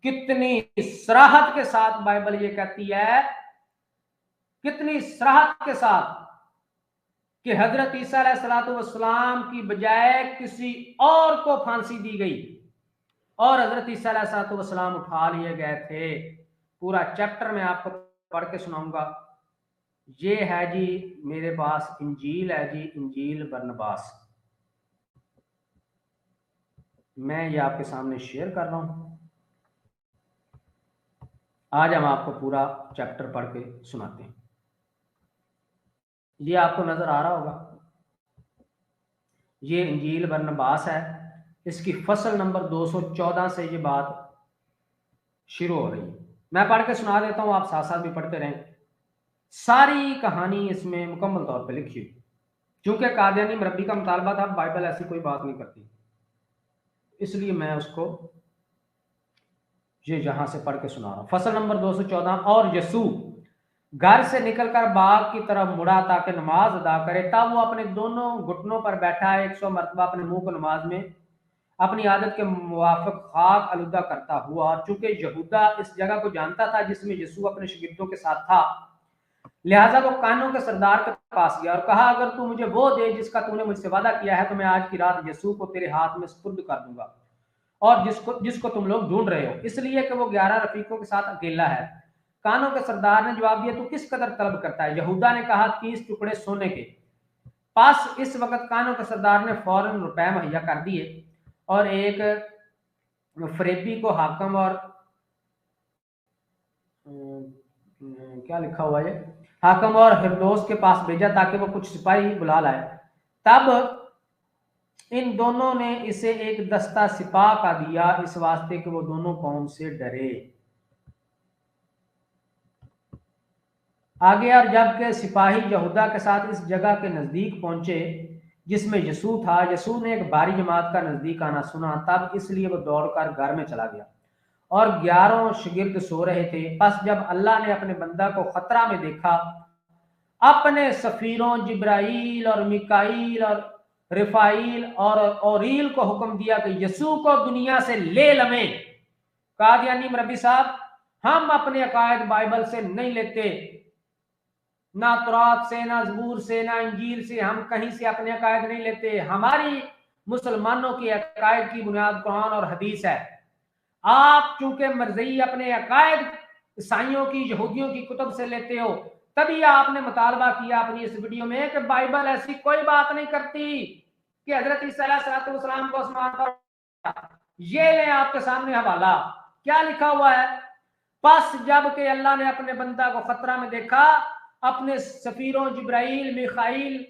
कितनी सराहत के साथ बाइबल ये कहती है, कितनी सराहत के साथ कि हजरत ईसा अलैहिस्सलाम की बजाय किसी और को फांसी दी गई और हजरत ईसा अलैहिस्सलाम उठा लिए गए थे। पूरा चैप्टर मैं आपको पढ़ के सुनाऊंगा। ये है जी मेरे पास इंजील है जी, इंजील बरनबास। मैं ये आपके सामने शेयर कर रहा हूं। आज हम आपको पूरा चैप्टर पढ़ के सुनाते हैं। ये आपको नजर आ रहा होगा, ये इंजील बरनबास है। इसकी फसल नंबर 214 से ये बात शुरू हो रही है। मैं पढ़ के सुना देता हूं, आप साथ साथ भी पढ़ते रहें। सारी कहानी इसमें मुकम्मल तौर पे लिखी हुई, क्योंकि कादियानी मरबी का मुतालबा था बाइबल ऐसी कोई बात नहीं करती, इसलिए मैं उसको ये यहां से पढ़ के सुना रहा हूं। फसल नंबर 214। और यसू घर से निकलकर बाग की तरफ मुड़ा ताकि नमाज अदा करे, तब वो अपने दोनों घुटनों पर बैठा 100 मरतबा अपने मुंह को नमाज में अपनी आदत के मुवाफिक खाक आलूदा करता हुआ। और चूंकि यहूदा इस जगह को जानता था जिसमें यसू अपने शागिर्दों के साथ था, लिहाजा वो कानों के सरदार के पास गया और कहा, अगर तू मुझे वो दे जिसका तूने मुझसे वादा किया है, तो मैं आज की रात यसू को तेरे हाथ में सुपुर्द कर दूंगा, और जिसको तुम लोग ढूंढ रहे हो, इसलिए कि वो 11 रफीकों के साथ अकेला है। कानों के सरदार ने जवाब दिया, तू किस कदर तलब करता है? यहूदा ने कहा, 30 टुकड़े सोने के। पास इस वक्त कानों के सरदार ने फौरन रुपए मुहैया कर दिए और एक फरेबी को हाकम और क्या लिखा हुआ है, हाकम और हिरदोस के पास भेजा ताकि वो कुछ सिपाही बुला लाए। तब इन दोनों ने इसे एक दस्ता सिपाह का दिया, इस वास्ते कि वो दोनों कौम से डरे। आगे, और जबकि सिपाही यहूदा के साथ इस जगह के नजदीक पहुंचे जिसमें यसू था, यसू ने एक भारी जमात का नजदीक आना सुना, तब इसलिए वो दौड़कर घर में चला गया और 11 शागिर्द सो रहे थे। बस जब अल्लाह ने अपने बंदा को खतरा में देखा, अपने सफीरों जिब्राइल और मिकाइल और रिफाइल और औरील को हुक्म दिया कि यसू को दुनिया से ले लवें। कादियानी मरबी साहब, हम अपने अकायद बाइबल से नहीं लेते, ना तौरात से, ना ज़बूर से, ना इंजील से, हम कहीं से अपने अकायद नहीं लेते। हमारी मुसलमानों के अकायद की बुनियाद कुरान और हदीस है। आप चूंकि मर्ज़ई अपने अकायद ईसाइयों की, यहूदियों की कुतुब से लेते हो, तभी आपने मुतालबा किया अपनी इस वीडियो में कि बाइबल ऐसी कोई बात नहीं करती कि हजरत ईसा अलैहिस्सलाम को आसमान पर। ये ले आपके सामने हवाला, क्या लिखा हुआ है। बस जब के अल्लाह ने अपने बंदा को खतरा में देखा, अपने सफीरों जिब्राइल, मिखाइल,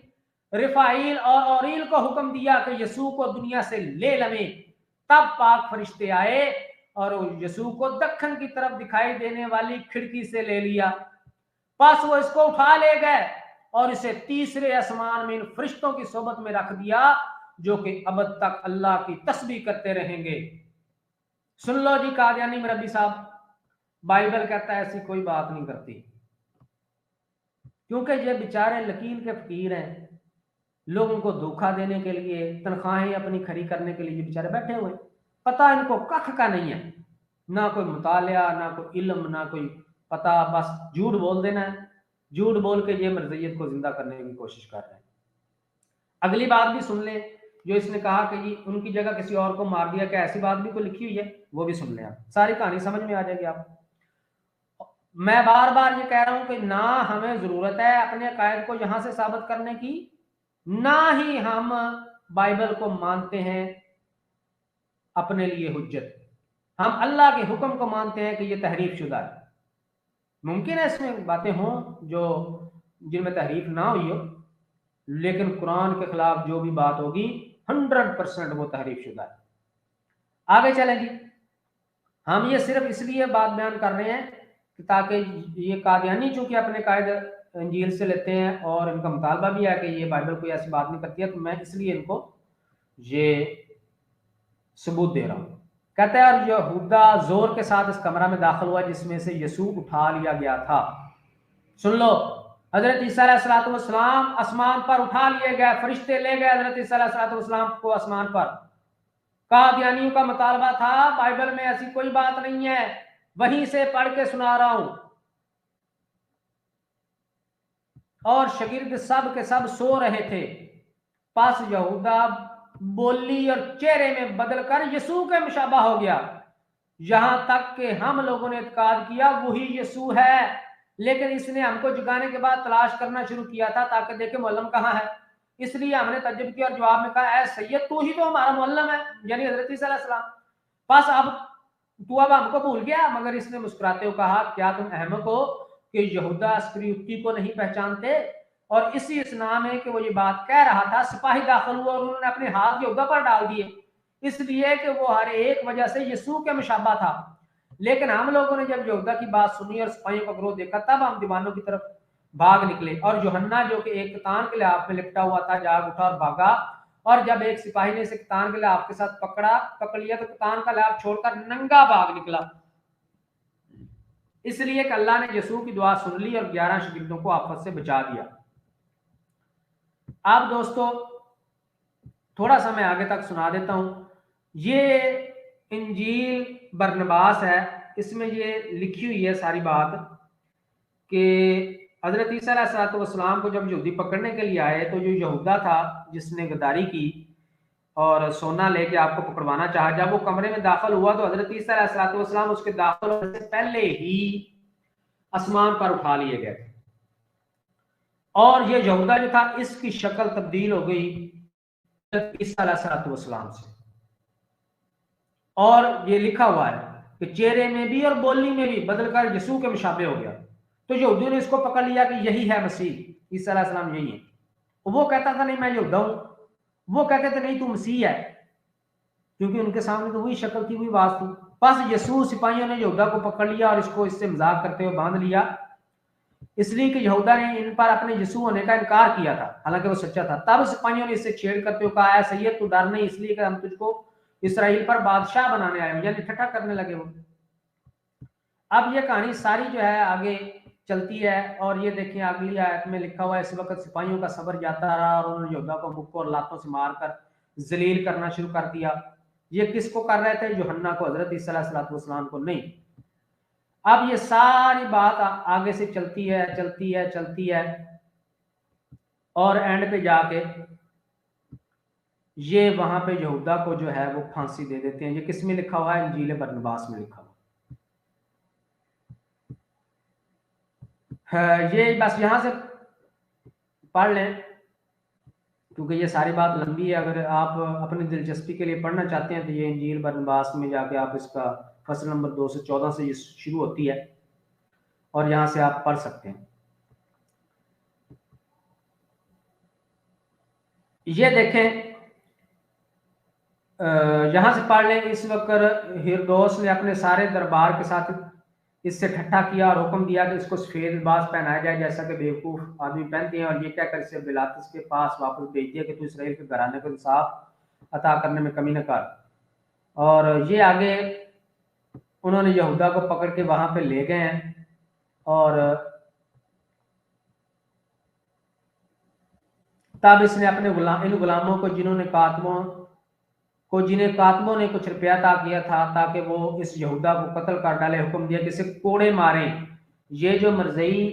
रिफाइल और औरील को हुक्म दिया कि यसू को दुनिया से ले लवें, तब पाक फरिश्ते आए और यसू को दक्षिण की तरफ दिखाई देने वाली खिड़की से ले लिया। बस वो इसको उठा ले गए और इसे तीसरे आसमान में इन फरिश्तों की सोबत में रख दिया, जो कि अबद तक अल्लाह की तस्बीह करते रहेंगे। सुन लो जी कादियानी मरबी साहब, बाइबल कहता है ऐसी कोई बात नहीं करती, क्योंकि ये बेचारे लकीर के फकीर हैं। लोगों को धोखा देने के लिए, तनख्वाहें अपनी खरी करने के लिए बेचारे बैठे हुए, पता इनको कख का नहीं है, ना कोई मुतालिया, ना कोई इल्म, ना कोई पता, बस झूठ बोल देना है। झूठ बोल के ये मर्ज़ियत को जिंदा करने की कोशिश कर रहे हैं। अगली बात भी सुन लें, जो इसने कहा कि जी उनकी जगह किसी और को मार दिया, क्या ऐसी बात भी कोई लिखी हुई है, वो भी सुन लें आप, सारी कहानी समझ में आ जाएगी आप। मैं बार बार ये कह रहा हूं कि ना हमें जरूरत है अपने अकायद को यहां से साबित करने की, ना ही हम बाइबल को मानते हैं अपने लिए हुज्जत। हम अल्लाह के हुक्म को मानते हैं कि ये तहरीफ शुदा है। मुमकिन है इसमें बातें हों जो जिनमें तहरीफ ना हुई हो, लेकिन कुरान के खिलाफ जो भी बात होगी 100% वो तहरीफ शुदा है। आगे चलें जी, हम ये सिर्फ इसलिए बात बयान कर रहे हैं कि ताकि ये कादियानी चूंकि अपने कायद इंजील से लेते हैं और इनका मुतालबा भी है कि ये बाइबल कोई ऐसी बात नहीं करती है, तो मैं इसलिए इनको ये सबूत दे रहा हूं। कहता है और यहूदा जोर के साथ इस कमरा में दाखिल हुआ जिसमें से यसू उठा लिया गया था। सुन लो, हजरत ईसा अलैहिस्सलाम आसमान पर उठा लिए गए, फरिश्ते ले गए हजरत ईसा अलैहिस्सलाम को आसमान पर। कादियानियों का मुतालबा था बाइबल में ऐसी कोई बात नहीं है, वहीं से पढ़ के सुना रहा हूं। और शागिर्द सब के सब सो रहे थे। पास यहूदा बोली और चेहरे में बदलकर यसू के मुशाबा हो गया, यहां तक कि हम लोगों ने इत्काद किया वही यसू है, लेकिन इसने हमको जगाने के बाद तलाश करना शुरू किया था ताकि देखे मुअल्लम कहाँ है। इसलिए हमने तजब किया और जवाब में कहा ऐ सैयद तू ही तो हमारा मुअल्लम है, यानी हजरत ईसा अलैहिस्सलाम। बस अब तू अब हमको भूल गया। मगर इसने मुस्कुराते हुए कहा क्या तुम अहमक हो कि यहूदा अस्करियोती को नहीं पहचानते। और इसी इसना में कि वो ये बात कह रहा था, सिपाही दाखिल हुआ और उन्होंने अपने हाथ यहूदा पर डाल दिए, इसलिए कि वो हर एक वजह से यसू के मुशाबा था। लेकिन हम लोगों ने जब यहूदा की बात सुनी और सिपाहियों का ग्रोह देखा, तब हम दीवानों की तरफ भाग निकले। और यूहन्ना जो कि एक कतान के लिहाफ में लिपटा हुआ था, जाग उठा और भागा। और जब एक सिपाही ने इसे कतान के लिहाफ के साथ पकड़ लिया तो कतान का लिहाफ छोड़कर नंगा भाग निकला, इसलिए कि अल्लाह ने यसू की दुआ सुन ली और 11 शागिर्दों को आफत से बचा दिया। आप दोस्तों थोड़ा सा मैं आगे तक सुना देता हूं। ये इंजील बरनबास है, इसमें ये लिखी हुई है सारी बात कि हजरत ईसा अलैहिस्सलाम को जब यहूदी पकड़ने के लिए आए तो जो यहूदा था जिसने गद्दारी की और सोना लेके आपको पकड़वाना चाहा, जब वो कमरे में दाखिल हुआ तो हजरत ईसा अलैहिस्सलाम उसके दाखिल होने से पहले ही आसमान पर उठा लिए गए थे। और ये यहूदा जो था इसकी शक्ल तब्दील हो गई ईसा अलैहिस्सलाम से। और ये लिखा हुआ है कि चेहरे में भी और बोली में भी बदलकर यसू के मुशाबे हो गया। तो यहूदियों ने इसको पकड़ लिया कि यही है मसीह, ईसा अलैहिस्सलाम यही है। वो कहता था नहीं मैं यहूदा हूं, वो कहते थे नहीं तू मसीह है, क्योंकि उनके सामने तो वही शक्ल थी, वही आवाज थी। बस यसू सिपाहियों ने यहूदा को पकड़ लिया और इसको इससे मजाक करते हुए बांध लिया, इसलिए कि यहूदा ने इन पर अपने यसू होने का इनकार किया था, हालांकि वो सच्चा था। तब सिपाहियों ने इससे छेड़ करते हुए कहा है सैयद तू डर नहीं, इसलिए कि हम तुझको इसराइल पर बादशाह बनाने आए, यानी ठट्ठा करने लगे वो। अब ये कहानी सारी जो है आगे चलती है और ये देखिए अगली आयत में लिखा हुआ है, इस वक्त सिपाहियों का सब्र जाता रहा और उन्होंने योद्धा को मुक्कों और लातों से मारकर जलील करना शुरू कर दिया। ये किसको कर रहे थे? यूहन्ना को, हजरत ईसा अलैहिस्सलातु वस्सलाम को नहीं। अब ये सारी बात आगे से चलती है चलती है चलती है और एंड पे जाके ये वहां पे यहूदा को जो है वो फांसी दे देते हैं। ये किस में लिखा हुआ है? इंजील बरनबास में लिखा हुआ है। ये बस यहां से पढ़ लें क्योंकि ये सारी बात लंबी है। अगर आप अपनी दिलचस्पी के लिए पढ़ना चाहते हैं तो ये इंजील बरनबास में जाके आप इसका फसल नंबर 214 से ये शुरू होती है और यहां से आप पढ़ सकते हैं। ये देखें, यहां से पढ़ लें। इस वक्त हिरदोस ने अपने सारे दरबार के साथ इससे ठट्ठा किया और हुक्म दिया कि इसको सफेद लिबास पहनाया जाए जैसा कि बेवकूफ आदमी पहनते हैं, और ये कहकर इसे बिलातस के पास वापस भेज दिया कि तू इसराइल के घराने को इंसाफ अता करने में कमी न कर। और ये आगे उन्होंने यहूदा को पकड़ के वहां पे ले गए हैं और तब इसने अपने इन गुलामों को जिन्हें कातबों ने कुछ रुपया अता किया था ताकि वो इस यहूदा को कत्ल कर डाले, हुक्म दिया कि इसे कोड़े मारें। ये जो मरज़ई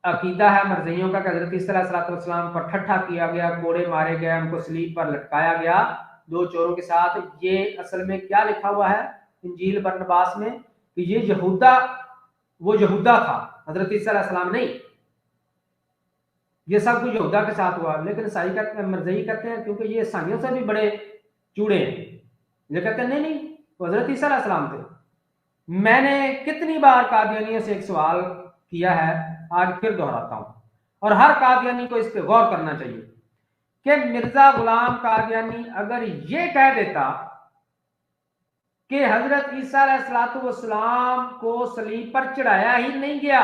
अकीदा है मरज़इयों का, हज़रत ईसा अलैहिस्सलाम पर ठट्ठा किया गया, कोड़े मारे गए, उनको सलीब पर लटकाया गया 2 चोरों के साथ। ये असल में क्या लिखा हुआ है इंजील बरनबास में कि ये यहूदा वो यहूदा था, हज़रत ईसा अलैहिस्सलाम नहीं। ये सब कुछ यहूदा के साथ हुआ। लेकिन ईसाई कहते हैं, मरज़ई कहते हैं क्योंकि ये ईसाइयों से भी बड़े चूड़े हैं, ये कहते हैं नहीं वो हज़रत ईसा अलैहिस्सलाम थे। मैंने कितनी बार कादियानियों से एक सवाल किया है, आज फिर दोहराता हूं, और हर कादियानी को इस पर गौर करना चाहिए कि मिर्जा गुलाम कादियानी अगर ये कह देता कि हजरत ईसा अलैहिस्सलाम को सलीब पर चढ़ाया ही नहीं गया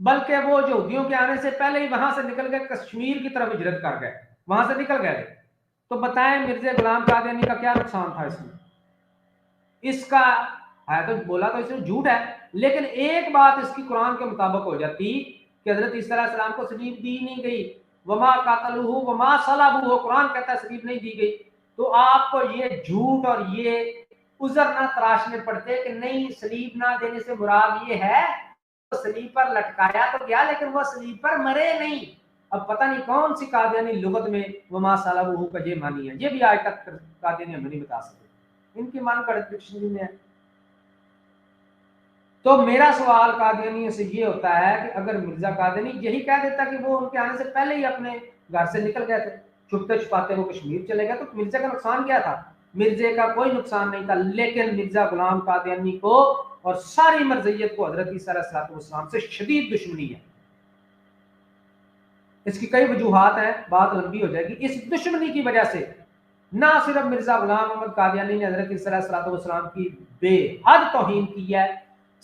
बल्कि वो यहूदियों के आने से पहले ही वहां से निकल गए, कश्मीर की तरफ हिजरत कर गए, वहां से निकल गए, तो बताएं मिर्जा गुलाम कादियानी का क्या नुकसान था इसमें? इसका है तो बोला तो इसमें झूठ है, लेकिन एक बात इसकी कुरान के मुताबिक हो जाती कि हजरत ईसा अलैहिस्सलाम को सलीब दी नहीं गई, वमा कातलूहु वमा सलबूहु, कुरान कहता है सलीब नहीं दी गई। तो आपको ये झूठ और ये उज़र ना तराशने पड़ते कि नहीं सलीब ना देने से मुराद ये है तो सलीब पर लटकाया तो गया लेकिन वो सलीब पर मरे नहीं। अब पता नहीं कौन सी कादियानी लुगत में वमा सलबूहु का ये मानी है, ये भी आज तक कादियानी हमें नहीं बता सकते, इनकी मान का डिक्शनरी में है। तो मेरा सवाल कादियानियों से ये होता है कि अगर मिर्जा कादियानी यही कह देता कि वो उनके आने से पहले ही अपने घर से निकल गए थे, छुपते छुपाते वो कश्मीर चले गए, तो मिर्जा का नुकसान क्या था? मिर्जे का कोई नुकसान नहीं था, लेकिन मिर्जा गुलाम कादियानी को और सारी मरज़इयत को हजरत ईसा अलैहिस्सलाम से शदीद दुश्मनी है। इसकी कई वजूहात हैं, बात लंबी हो जाएगी। इस दुश्मनी की वजह से ना सिर्फ मिर्जा गुलाम अहमद कादियानी ने हजरत ईसा अलैहिस्सलाम की बेहद तौहीन की है,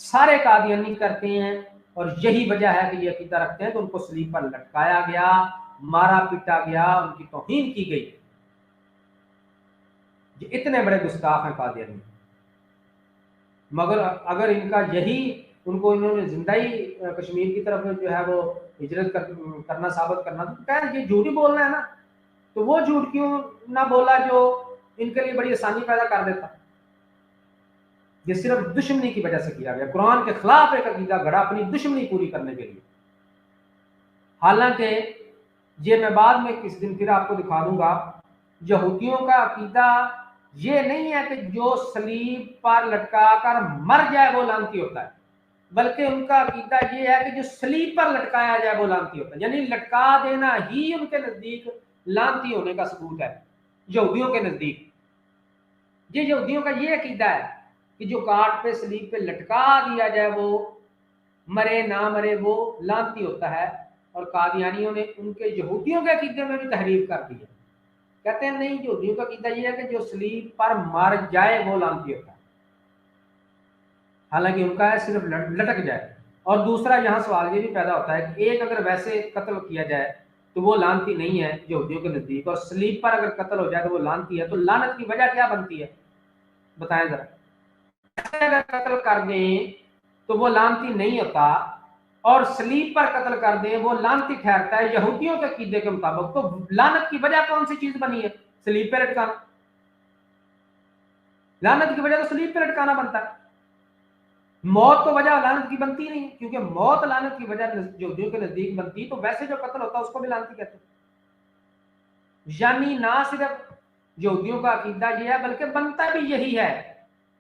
सारे कादियानी करते हैं, और यही वजह है कि ये अकीदा रखते हैं कि उनको सलीब पर लटकाया गया, मारा पीटा गया, उनकी तौहीन की गई। ये इतने बड़े गुस्ताख हैं कादियानी। मगर अगर इनका यही उनको इन्होंने जिंदा ही कश्मीर की तरफ जो है वो हिजरत करना साबित करना, तो क्या ये झूठ ही बोलना है ना, तो वो झूठ क्यों ना बोला जो इनके लिए बड़ी आसानी पैदा कर देता? ये सिर्फ दुश्मनी की वजह से किया गया, कुरान के खिलाफ एक अकीदा गढ़ा अपनी दुश्मनी पूरी करने के लिए। हालांकि ये मैं बाद में किस दिन फिर आपको दिखा दूंगा, यहूदियों का अकीदा ये नहीं है कि जो सलीब पर लटका कर मर जाए वो लानती होता है, बल्कि उनका अकीदा ये है कि जो सलीब पर लटकाया जाए वो लानती होता है, यानी लटका देना ही उनके नजदीक लानती होने का सबूत है यहूदियों के नजदीक। ये यहूदियों का ये अकीदा है कि जो काट पे सलीब पे लटका दिया जाए वो मरे ना मरे वो लानती होता है, और कादियानियों ने उनके यहूदियों के अकीदे में भी तहरीफ कर दी है। कहते हैं नहीं, यहूदियों का अकीदा ये है कि जो सलीब पर मर जाए वो लानती होता है, हालांकि उनका है सिर्फ लटक जाए। और दूसरा यहाँ सवाल ये भी पैदा होता है कि एक अगर वैसे कत्ल किया जाए तो वो लानती नहीं है यहूदियों के नजदीक, और सलीब पर अगर कत्ल हो जाए तो वो लानती है, तो लानत की वजह क्या बनती है बताएं जरा? अगर कत्ल कर दें तो वो लानती नहीं होता, और सलीब पर कत्ल कर दें वो लानती ठहरता है यहूदियों के कीदे के मुताबिक। तो लानत की वजह कौन सी चीज बनी है? सलीब पे लटकाना। लानत की वजह तो सलीब पे लटकाना बनता है। मौत तो वजह लानत की बनती नहीं, क्योंकि मौत लानत की वजह यहूदियों के नजदीक बनती, तो वैसे जो कत्ल होता है उसको भी लानती कहते हैं। यानी ना सिर्फ यहूदियों का अकीदा यह है, बल्कि बनता भी यही है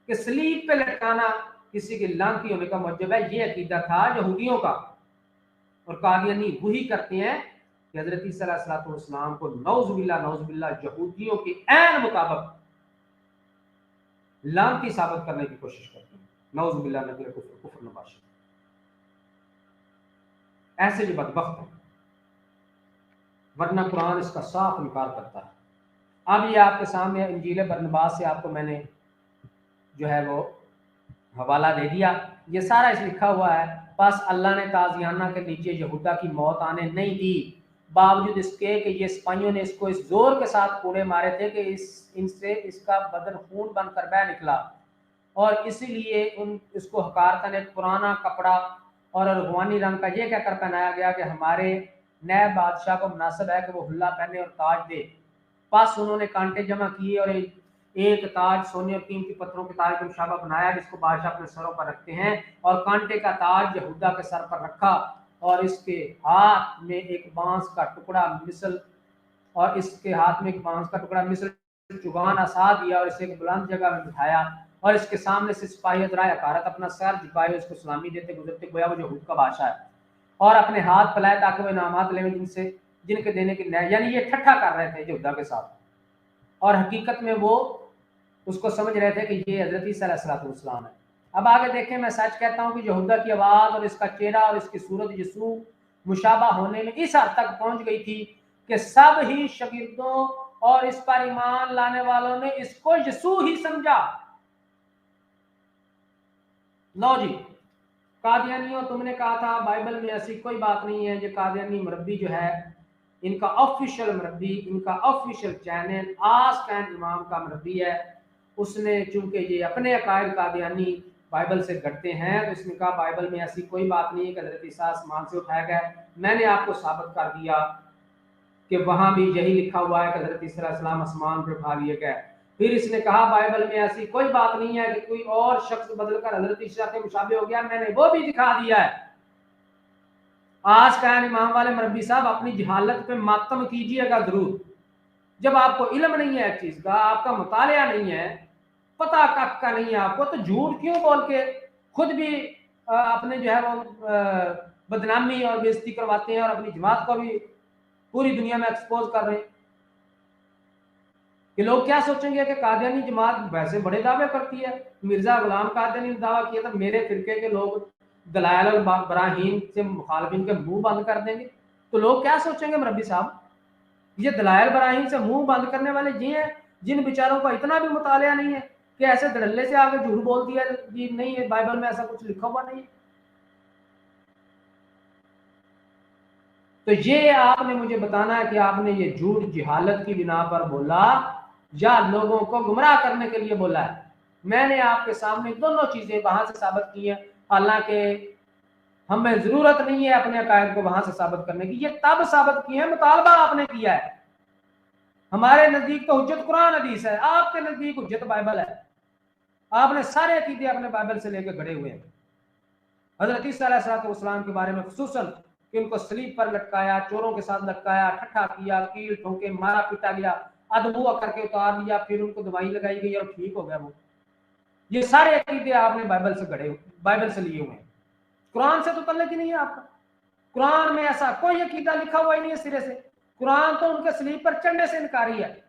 कि सलीब पे लटकाना किसी के लानती होने का मौजब है। ये अकीदा था यहूदियों का, और कादियानी वही करते हैं कि हजरत ईसा अलैहिस्सलाम को नौजुबिल्ला यहूदियों के ऐन मुताबिक लानती साबित करने की कोशिश करते हैं। नौजुबिल्ला नकल कुफ्र नबाशी, ऐसे जो बदबख्त हैं, वरना कुरान इसका साफ इनकार करता है। अब ये आपके सामने इंजील बरनबास से आपको मैंने जो है वो हवाला दे दिया, ये सारा इस लिखा हुआ है। बस अल्लाह ने ताजियाना के नीचे यहूदा की मौत आने नहीं दी, बावजूद इसके कि ये सिपाहियों ने इसको इस जोर के साथ पूरे मारे थे कि इनसे इसका बदन खून बनकर बह निकला, और इसीलिए इसको हकारता ने पुराना कपड़ा और अरगवानी रंग का ये कहकर पहनाया गया कि हमारे नए बादशाह को मुनासिब है कि वो हुल्ला पहने और ताज दे। बस उन्होंने कांटे जमा किए और एक ताज सोने और कीमती पत्थरों के ताज का मुशाबा बनाया, जिसको बादशाह अपने सरों पर रखते हैं, और कांटे का ताज यहूदा के सर पर रखा, और इसके हाथ में एक बांस का टुकड़ा मिसल चुगान आसा दिया, और इसे एक बुलंद जगह में बिठाया, और इसके सामने से सिपाही हजराए हकारत अपना सर झुकाए उसको सलामी देते गुजरते, गोया वो यहूद का बादशाह है, और अपने हाथ फैलाए ताकि वो इनामात लें जिनके देने की, यानी ये ठट्ठा कर रहे थे यहूदा के साथ, और हकीकत में वो उसको समझ रहे थे कि ये हजरत ईसा अलैहिस्सलाम है। अब आगे देखें, मैं सच कहता हूँ कि यहूदा की आवाज़ और इसका चेहरा और इसकी सूरत यीशु मुशाबा होने में इस हद तक पहुंच गई थी कि सब ही शागिर्दों और इस पर ईमान लाने वालों ने इसको यीशु ही समझा। लो जी, कादियानियों, तुमने कहा था बाइबल में ऐसी कोई बात नहीं है। जो कादियानी मरब्बी जो है, इनका ऑफिशियल मरब्बी, इनका ऑफिशियल चैनल आस्क एन इमाम का मरब्बी है, उसने चूंकि ये अपने अकायद कादियानी बाइबल से घटते हैं, तो उसने कहा बाइबल में ऐसी कोई बात नहीं है कि हजरत ईसा आसमान से उठाया गया। मैंने आपको साबित कर दिया कि वहां भी यही लिखा हुआ है कि हजरत ईसा अलैहिस्सलाम आसमान पर उठा लिए गए। फिर इसने कहा बाइबल में ऐसी कोई बात नहीं है कि कोई और शख्स बदलकर हजरत ईसा के मुशाबे हो गया, मैंने वो भी दिखा दिया है। आज का इमाम वाले मरब्बी साहब, अपनी जहालत पे मातम कीजिएगा जरूर। जब आपको इल्म नहीं है एक चीज का, आपका मुतालिया नहीं है, पता कक का नहीं है आपको, तो झूठ क्यों बोल के खुद भी अपने जो है वो बदनामी और बेइज्जती करवाते हैं, और अपनी जमात को भी पूरी दुनिया में एक्सपोज कर रहे हैं। कि लोग क्या सोचेंगे कि कादियानी जमात वैसे बड़े दावे करती है। मिर्जा गुलाम कादियानी ने दावा किया था मेरे फिरके के लोग दलाइल और बराहीन से मुखालिफिन के मुंह बंद कर देंगे, तो लोग क्या सोचेंगे मरब्बी साहब, ये दलाइल बराहीन से मुंह बंद करने वाले ये हैं जिन बेचारों का इतना भी मुतालिया नहीं है कि ऐसे धड़ल्ले से आगे झूठ बोल दिया जी नहीं है, बाइबल में ऐसा कुछ लिखा हुआ नहीं है। तो ये आपने मुझे बताना है कि आपने ये झूठ जिहालत की बिना पर बोला या लोगों को गुमराह करने के लिए बोला है। मैंने आपके सामने दोनों चीजें वहां से साबित की है, हालांकि हमें जरूरत नहीं है अपने अकायद को वहां से साबित करने की, ये तब साबित की है मुतालबा आपने किया है। हमारे नजदीक तो हुज्जत कुरान हदीस है, आपके नजदीक हुज्जत बाइबल है। आपने सारे अकीदे अपने बाइबल से लेकर गड़े हुए हैं। हजरत ईसा अलैहिस्सलाम के बारे में खुसूसन कि उनको सलीब पर लटकाया, चोरों के साथ लटकाया, ठट्ठा किया, कील ठोके, मारा पीटा गया, अदबुआ करके उतार दिया, फिर उनको दवाई लगाई गई और ठीक हो गया वो। ये सारे अकीदे आपने बाइबल से गड़े, बाइबल से लिए हुए हैं, कुरान से तो तल्लुक ही नहीं है आपका। कुरान में ऐसा कोई अकीदा लिखा हुआ ही नहीं है सिरे से। कुरान तो उनके सलीब पर चढ़ने से इनकारी है,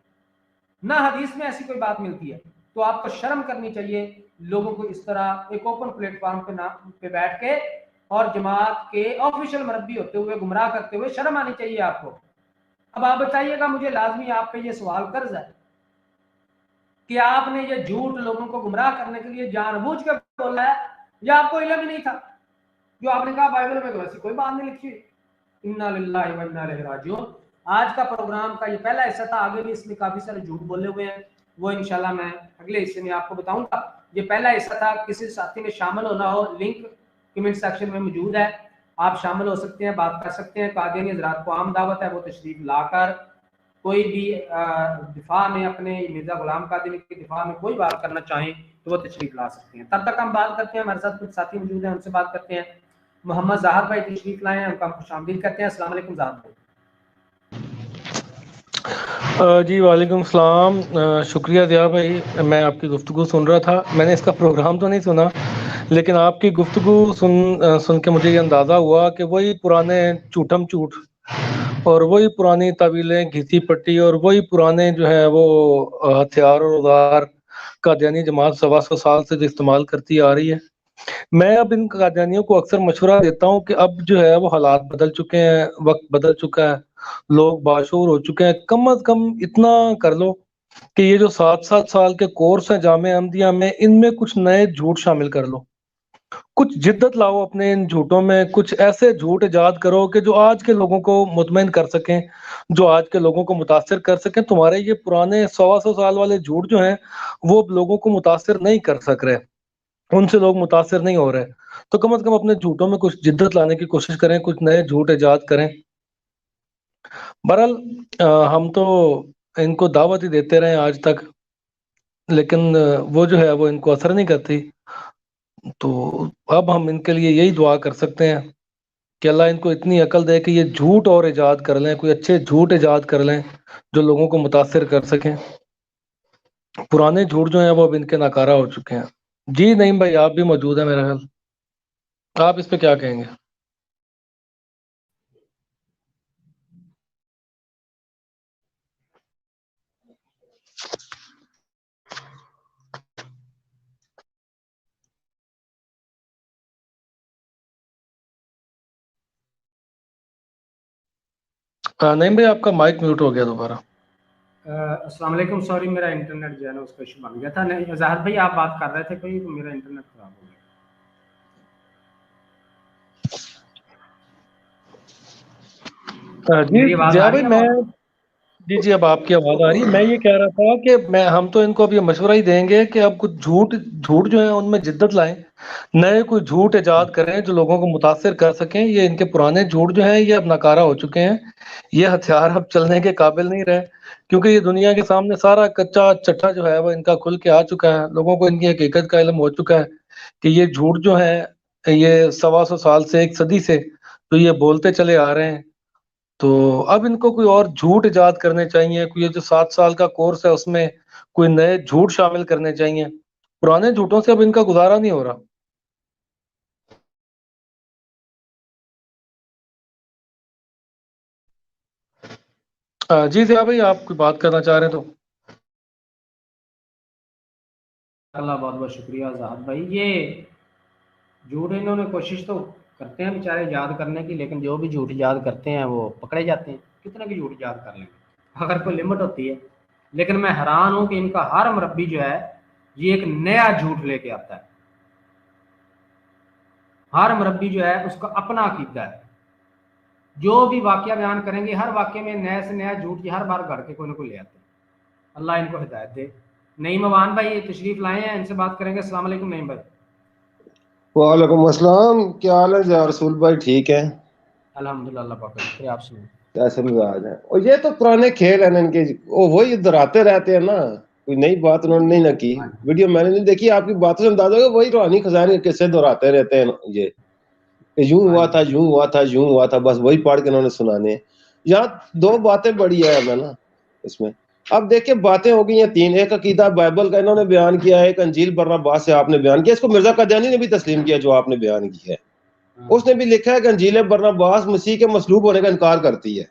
ना हदीस में ऐसी कोई बात मिलती है। तो आपको शर्म करनी चाहिए लोगों को इस तरह एक ओपन प्लेटफॉर्म पे बैठ के और जमात के ऑफिशियल मरब्बी होते हुए गुमराह करते हुए शर्म आनी चाहिए आपको। अब आप बताइएगा, मुझे लाजमी आप पे ये सवाल कर्ज है कि आपने ये झूठ लोगों को गुमराह करने के लिए जानबूझ के बोला है या आपको इल्म ही नहीं था? जो आपने कहा बाइबल में वैसी कोई बात नहीं लिखी। इन्ना लिल्लाहि व इन्ना इलैहि राजिऊन। आज का प्रोग्राम का ये पहला हिस्सा था, आगे भी इसमें काफी सारे झूठ बोले हुए हैं। वो इंशाल्लाह मैं अगले हिस्से में आपको बताऊंगा। ये पहला हिस्सा था, किसी साथी में शामिल होना हो, लिंक कमेंट सेक्शन में मौजूद है, आप शामिल हो सकते हैं, बात कर सकते हैं। कादियानी हज़रात को आम दावत है, वो तशरीफ लाकर कोई भी दिफा में, अपने मिर्ज़ा गुलाम कादियानी के दिफा में कोई बात करना चाहें तो वो तशरीफ ला सकते हैं। तब तक हम बात करते हैं, हमारे साथ कुछ साथी मौजूद हैं, उनसे बात करते हैं। मोहम्मद ज़ाहर भाई तशरीफ लाए हैं, उनका खुशामदीद करते हैं। अस्सलाम वालेकुम ज़ाहर भाई। जी वालेकुम सलाम। शुक्रिया दिया भाई, मैं आपकी गुफ्तगू सुन रहा था। मैंने इसका प्रोग्राम तो नहीं सुना, लेकिन आपकी गुफ्तगू सुन के मुझे ये अंदाज़ा हुआ कि वही पुराने चूठम चूठ और वही पुरानी तावीलें घिसी पट्टी और वही पुराने जो है वो हथियार और औजार कादियानी जमात 125 साल से जो इस्तेमाल करती आ रही है। मैं अब इन कादियानियों को अक्सर मशवरा देता हूँ कि अब जो है वो हालात बदल चुके हैं, वक्त बदल चुका है, लोग बाशऊर हो चुके हैं। कम अज कम इतना कर लो कि ये जो 7-7 साल के कोर्स हैं जामिया अहमदिया में, इनमें कुछ नए झूठ शामिल कर लो, कुछ जिद्दत लाओ अपने इन झूठों में, कुछ ऐसे झूठ इजाद करो कि जो आज के लोगों को मुतमईन कर सकें, जो आज के लोगों को मुतासिर कर सकें। तुम्हारे ये पुराने 125 साल वाले झूठ जो हैं वो अब लोगों को मुतासिर नहीं कर सक रहे, उनसे लोग मुतासिर नहीं हो रहे। तो कम से कम अपने झूठों में कुछ जिद्दत लाने की कोशिश करें, कुछ नए झूठ इजाद करें। बहरहाल हम तो इनको दावत ही देते रहे आज तक, लेकिन वो जो है वो इनको असर नहीं करती। तो अब हम इनके लिए यही दुआ कर सकते हैं कि अल्लाह इनको इतनी अकल दे कि ये झूठ और इजाद कर लें, कोई अच्छे झूठ इजाद कर लें जो लोगों को मुतासिर कर सकें। पुराने झूठ जो हैं वो अब इनके नाकारा हो चुके हैं। जी नहीं भाई, आप भी मौजूद हैं मेरा ख्याल, आप इस पे क्या कहेंगे? नहीं भाई, आपका माइक म्यूट हो गया दोबारा। अस्सलाम वालेकुम, सॉरी मेरा इंटरनेट जो है ना उसका इशू बन गया था। नहीं ज़ाहिर भाई आप बात कर रहे थे कोई, तो मेरा इंटरनेट खराब हो गया। जी मेरी आवाज़ जिया आ रही भाई, है मैं आपको? जी अब आपकी आवाज आ रही है। मैं ये कह रहा था कि हम तो इनको अब ये मशवरा ही देंगे कि अब कुछ झूठ झूठ जो है उनमें जिद्दत लाएं, नए कोई झूठ इजाद करें जो लोगों को मुतासिर कर सकें। ये इनके पुराने झूठ जो हैं ये अब नकारा हो चुके हैं, ये हथियार अब चलने के काबिल नहीं रहे, क्योंकि ये दुनिया के सामने सारा कच्चा चट्टा जो है वो इनका खुल के आ चुका है। लोगों को इनकी हकीकत का इल्म हो चुका है कि ये झूठ जो है ये 125 साल से, एक सदी से तो ये बोलते चले आ रहे हैं। तो अब इनको कोई और झूठ इजाद करने चाहिए, कोई ये जो 7 साल का कोर्स है उसमें कोई नए झूठ शामिल करने चाहिए। पुराने झूठों से अब इनका गुजारा नहीं हो रहा। जी जिया भाई, आप कोई बात करना चाह रहे हैं तो? अल्लाह बहुत बहुत शुक्रिया ज़ाहर भाई। ये झूठ इन्होंने कोशिश तो करते हैं बेचारे याद करने की, लेकिन जो भी झूठ याद करते हैं वो पकड़े जाते हैं। कितने भी झूठ याद कर लेंगे अगर कोई लिमिट होती है। लेकिन मैं हैरान हूं कि इनका हर मुरब्बी जो है ये एक नया झूठ लेके आता है। हर मुरब्बी जो है उसका अपना अकीदा है, जो भी वाकया बयान करेंगे हर वाकये में नया से नया झूठ हर बार गढ़ के कोई ना कोई ले आते हैं। अल्लाह इनको हिदायत दे। नईम अवान भाई ये तशरीफ लाए हैं, इनसे बात करेंगे। अस्सलाम वालेकुम नईम भाई। वालेकुम अस्सलाम, क्या हाल है या रसूल भाई? ठीक है, अल्हम्दुलिल्लाह, अल्लाह पाक का शुक्र है। आप सुनाएं। कैसे मिजाज है? और ये तो पुराने खेल है ना इनके, वो वही दोहराते रहते हैं ना, कोई नई बात उन्होंने नहीं ना की। वीडियो मैंने नहीं देखी, आपकी बातों से अंदाजा होगा वही रूहानी खजाने किस्से दोहराते रहते हैं ये, यूं हुआ था, यूं हुआ था, यूं हुआ था, बस वही पढ़ के उन्होंने सुनाने। यहाँ दो बातें बड़ी है हमें ना इसमें। अब देखिए बातें हो गई हैं तीन। एक अकीदा बाइबल का इन्होंने बयान किया है, एक अंजील बर्नबास से आपने बयान किया, इसको मिर्जा कादियानी ने भी तस्लीम किया जो आपने बयान किया है। उसने भी लिखा है कि अंजील बर्नबास मसीह के मसलूब होने का इनकार करती है।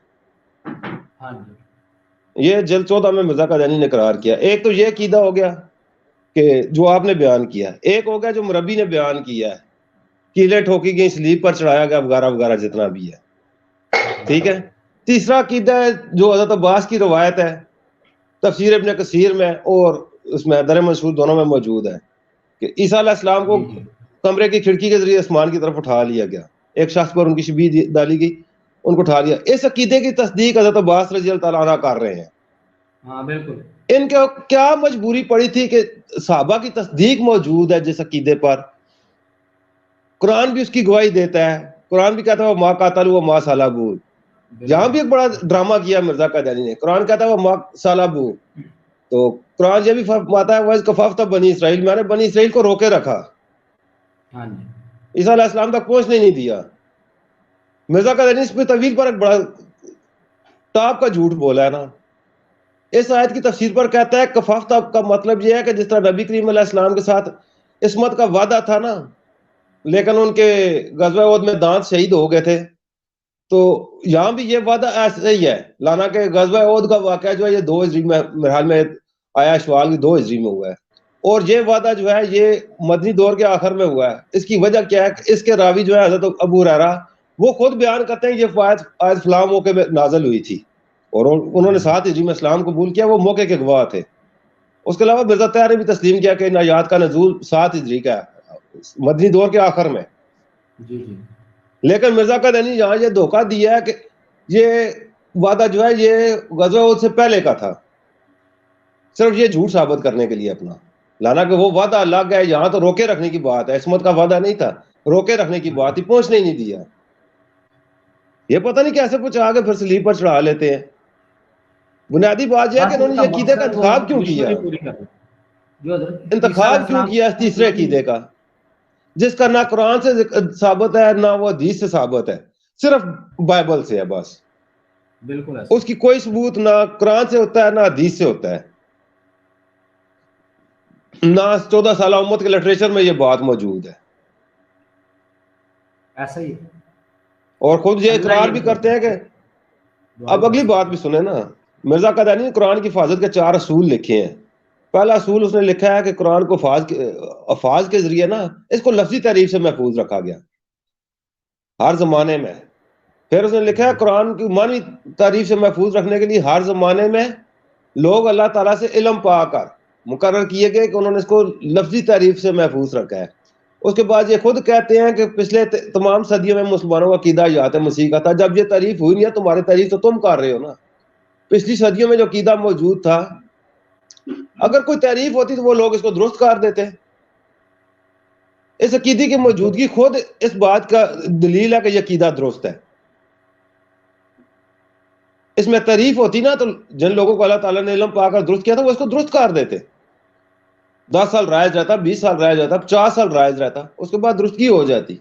ये जल्द 14 में मिर्जा कादियानी ने करार किया। एक तो ये अकीदा हो गया कि जो आपने बयान किया, एक हो गया जो मुरब्बी ने बयान किया है, कीले ठोकी गई, स्लीप पर चढ़ाया गया, वगैरह वगैरह जितना भी है। ठीक है। तीसरा अकीदा है जो हज़रत अब्बास की रवायत है, तफसीर इब्न कसीर में और उसमें दर मंसूर दोनों में मौजूद है कि ईसा अलैहिस्सलाम को कमरे की खिड़की के जरिए आसमान की तरफ उठा लिया गया, एक शख्स पर उनकी शबीह डाली गई, उनको उठा लिया। इस अकीदे की तस्दीक हज़रत अब्बास रज़ी अल्लाह तआला अन्हु कर रहे हैं। ہاں بالکل. ان کے کیا مجبوری پڑی تھی کہ صحابہ کی تصدیق موجود ہے جس عقیدے پر, قرآن بھی اس کی گواہی دیتا ہے, قرآن بھی کہتا ہے وہ ما قاتلوا وما صلبوا. یہاں بھی ایک بڑا ڈرامہ کیا مرزا قادیانی نے, قرآن کہتا ہے وہ ما صلبوا, تو قرآن یہ بھی فرماتا ہے وَإِذْ كَفَّفْتَ بنی اسرائیل, میں نے بنی اسرائیل کو روکے رکھا, عیسیٰ علیہ السلام تک پہنچنے نہیں دیا. مرزا قادیانی اس پہ طویل پر ایک بڑا ٹاپ کا جھوٹ بولا ہے نا. اس آیت کی تفسیر پر کہتا ہے کفافتا کا مطلب یہ ہے کہ جس طرح نبی کریم علیہ السلام کے ساتھ عصمت کا وعدہ تھا نا, لیکن ان کے غزوہ احد میں دانت شہید ہو گئے تھے, تو یہاں بھی یہ وعدہ ایسا ہی ہے. لانا کہ غزوہ احد کا واقعہ جو ہے یہ 2 ہجری میں میرے حال میں آیا, شوال کی 2 ہجری میں ہوا ہے, اور یہ وعدہ جو ہے یہ مدنی دور کے آخر میں ہوا ہے. اس کی وجہ کیا ہے کہ اس کے راوی جو ہے حضرت ابو ہریرہ, وہ خود بیان کرتے ہیں یہ آیت فلاں موقع میں نازل ہوئی تھی, اور انہوں نے 7 ہجری میں اسلام قبول کیا, وہ موقع کے گواہ تھے. اس کے علاوہ مرزا طاہر نے بھی تسلیم کیا کہ ان آیات کا نزول 7 ہجری کا ہے, مدنی دور کے آخر میں. لیکن مرزا قادیانی یہاں یہ دھوکہ دیا ہے کہ یہ وعدہ جو ہے یہ غزوہ احد سے پہلے کا تھا, صرف یہ جھوٹ ثابت کرنے کے لیے اپنا. لانا کہ وہ وعدہ الگ ہے, یہاں تو روکے رکھنے کی بات ہے, عصمت کا وعدہ نہیں تھا, روکے رکھنے کی بات ہی, پہنچنے نہیں دیا. یہ پتہ نہیں کیسے کچھ آگے پھر سلیپ پر چڑھا لیتے ہیں. بنیادی بات یہ ہے کہ انہوں نے یہ عقیدے کا انتخاب کیوں کیا, انتخاب کیوں کیا اس تیسرے عقیدے کا, جس کا نہ قرآن سے ثابت ہے نہ وہ حدیث سے ثابت ہے, صرف بائبل سے ہے بس. بالکل اس کی کوئی ثبوت نہ قرآن سے ہوتا ہے نہ حدیث سے ہوتا ہے, نہ 14 سالہ امت کے لٹریچر میں یہ بات موجود ہے. ایسا ہی, اور خود یہ اقرار بھی کرتے ہیں کہ, اب اگلی بات بھی سنیں نا, مرزا قادیانی نے قرآن کی حفاظت کے 4 اصول لکھے ہیں. پہلا اصول اس نے لکھا ہے کہ قرآن کو الفاظ کے ذریعے نا اس کو لفظی تعریف سے محفوظ رکھا گیا ہر زمانے میں. پھر اس نے لکھا ہے قرآن کی معنوی تعریف سے محفوظ رکھنے کے لیے ہر زمانے میں لوگ اللہ تعالیٰ سے علم پا کر مقرر کیے گئے کہ انہوں نے اس کو لفظی تعریف سے محفوظ رکھا ہے. اس کے بعد یہ خود کہتے ہیں کہ پچھلے تمام صدیوں میں مسلمانوں کا عقیدہ یات مسیح کا تھا, جب یہ تعریف ہوئی نہیں ہے تمہاری تعریف تو تم کر رہے ہو نا. پچھلی صدیوں میں جو عقیدہ موجود تھا, اگر کوئی تعریف ہوتی تو وہ لوگ اس کو درست کر دیتے. اس عقیدے کی موجودگی خود اس بات کا دلیل ہے کہ یہ عقیدہ درست ہے. اس میں تعریف ہوتی نا تو جن لوگوں کو اللہ تعالیٰ نے علم پا کر درست کیا تھا وہ اس کو درست کر دیتے. 10 سال رائج رہتا, 20 سال رائج رہتا, 50 سال رائج رہتا, اس کے بعد درستگی ہو جاتی.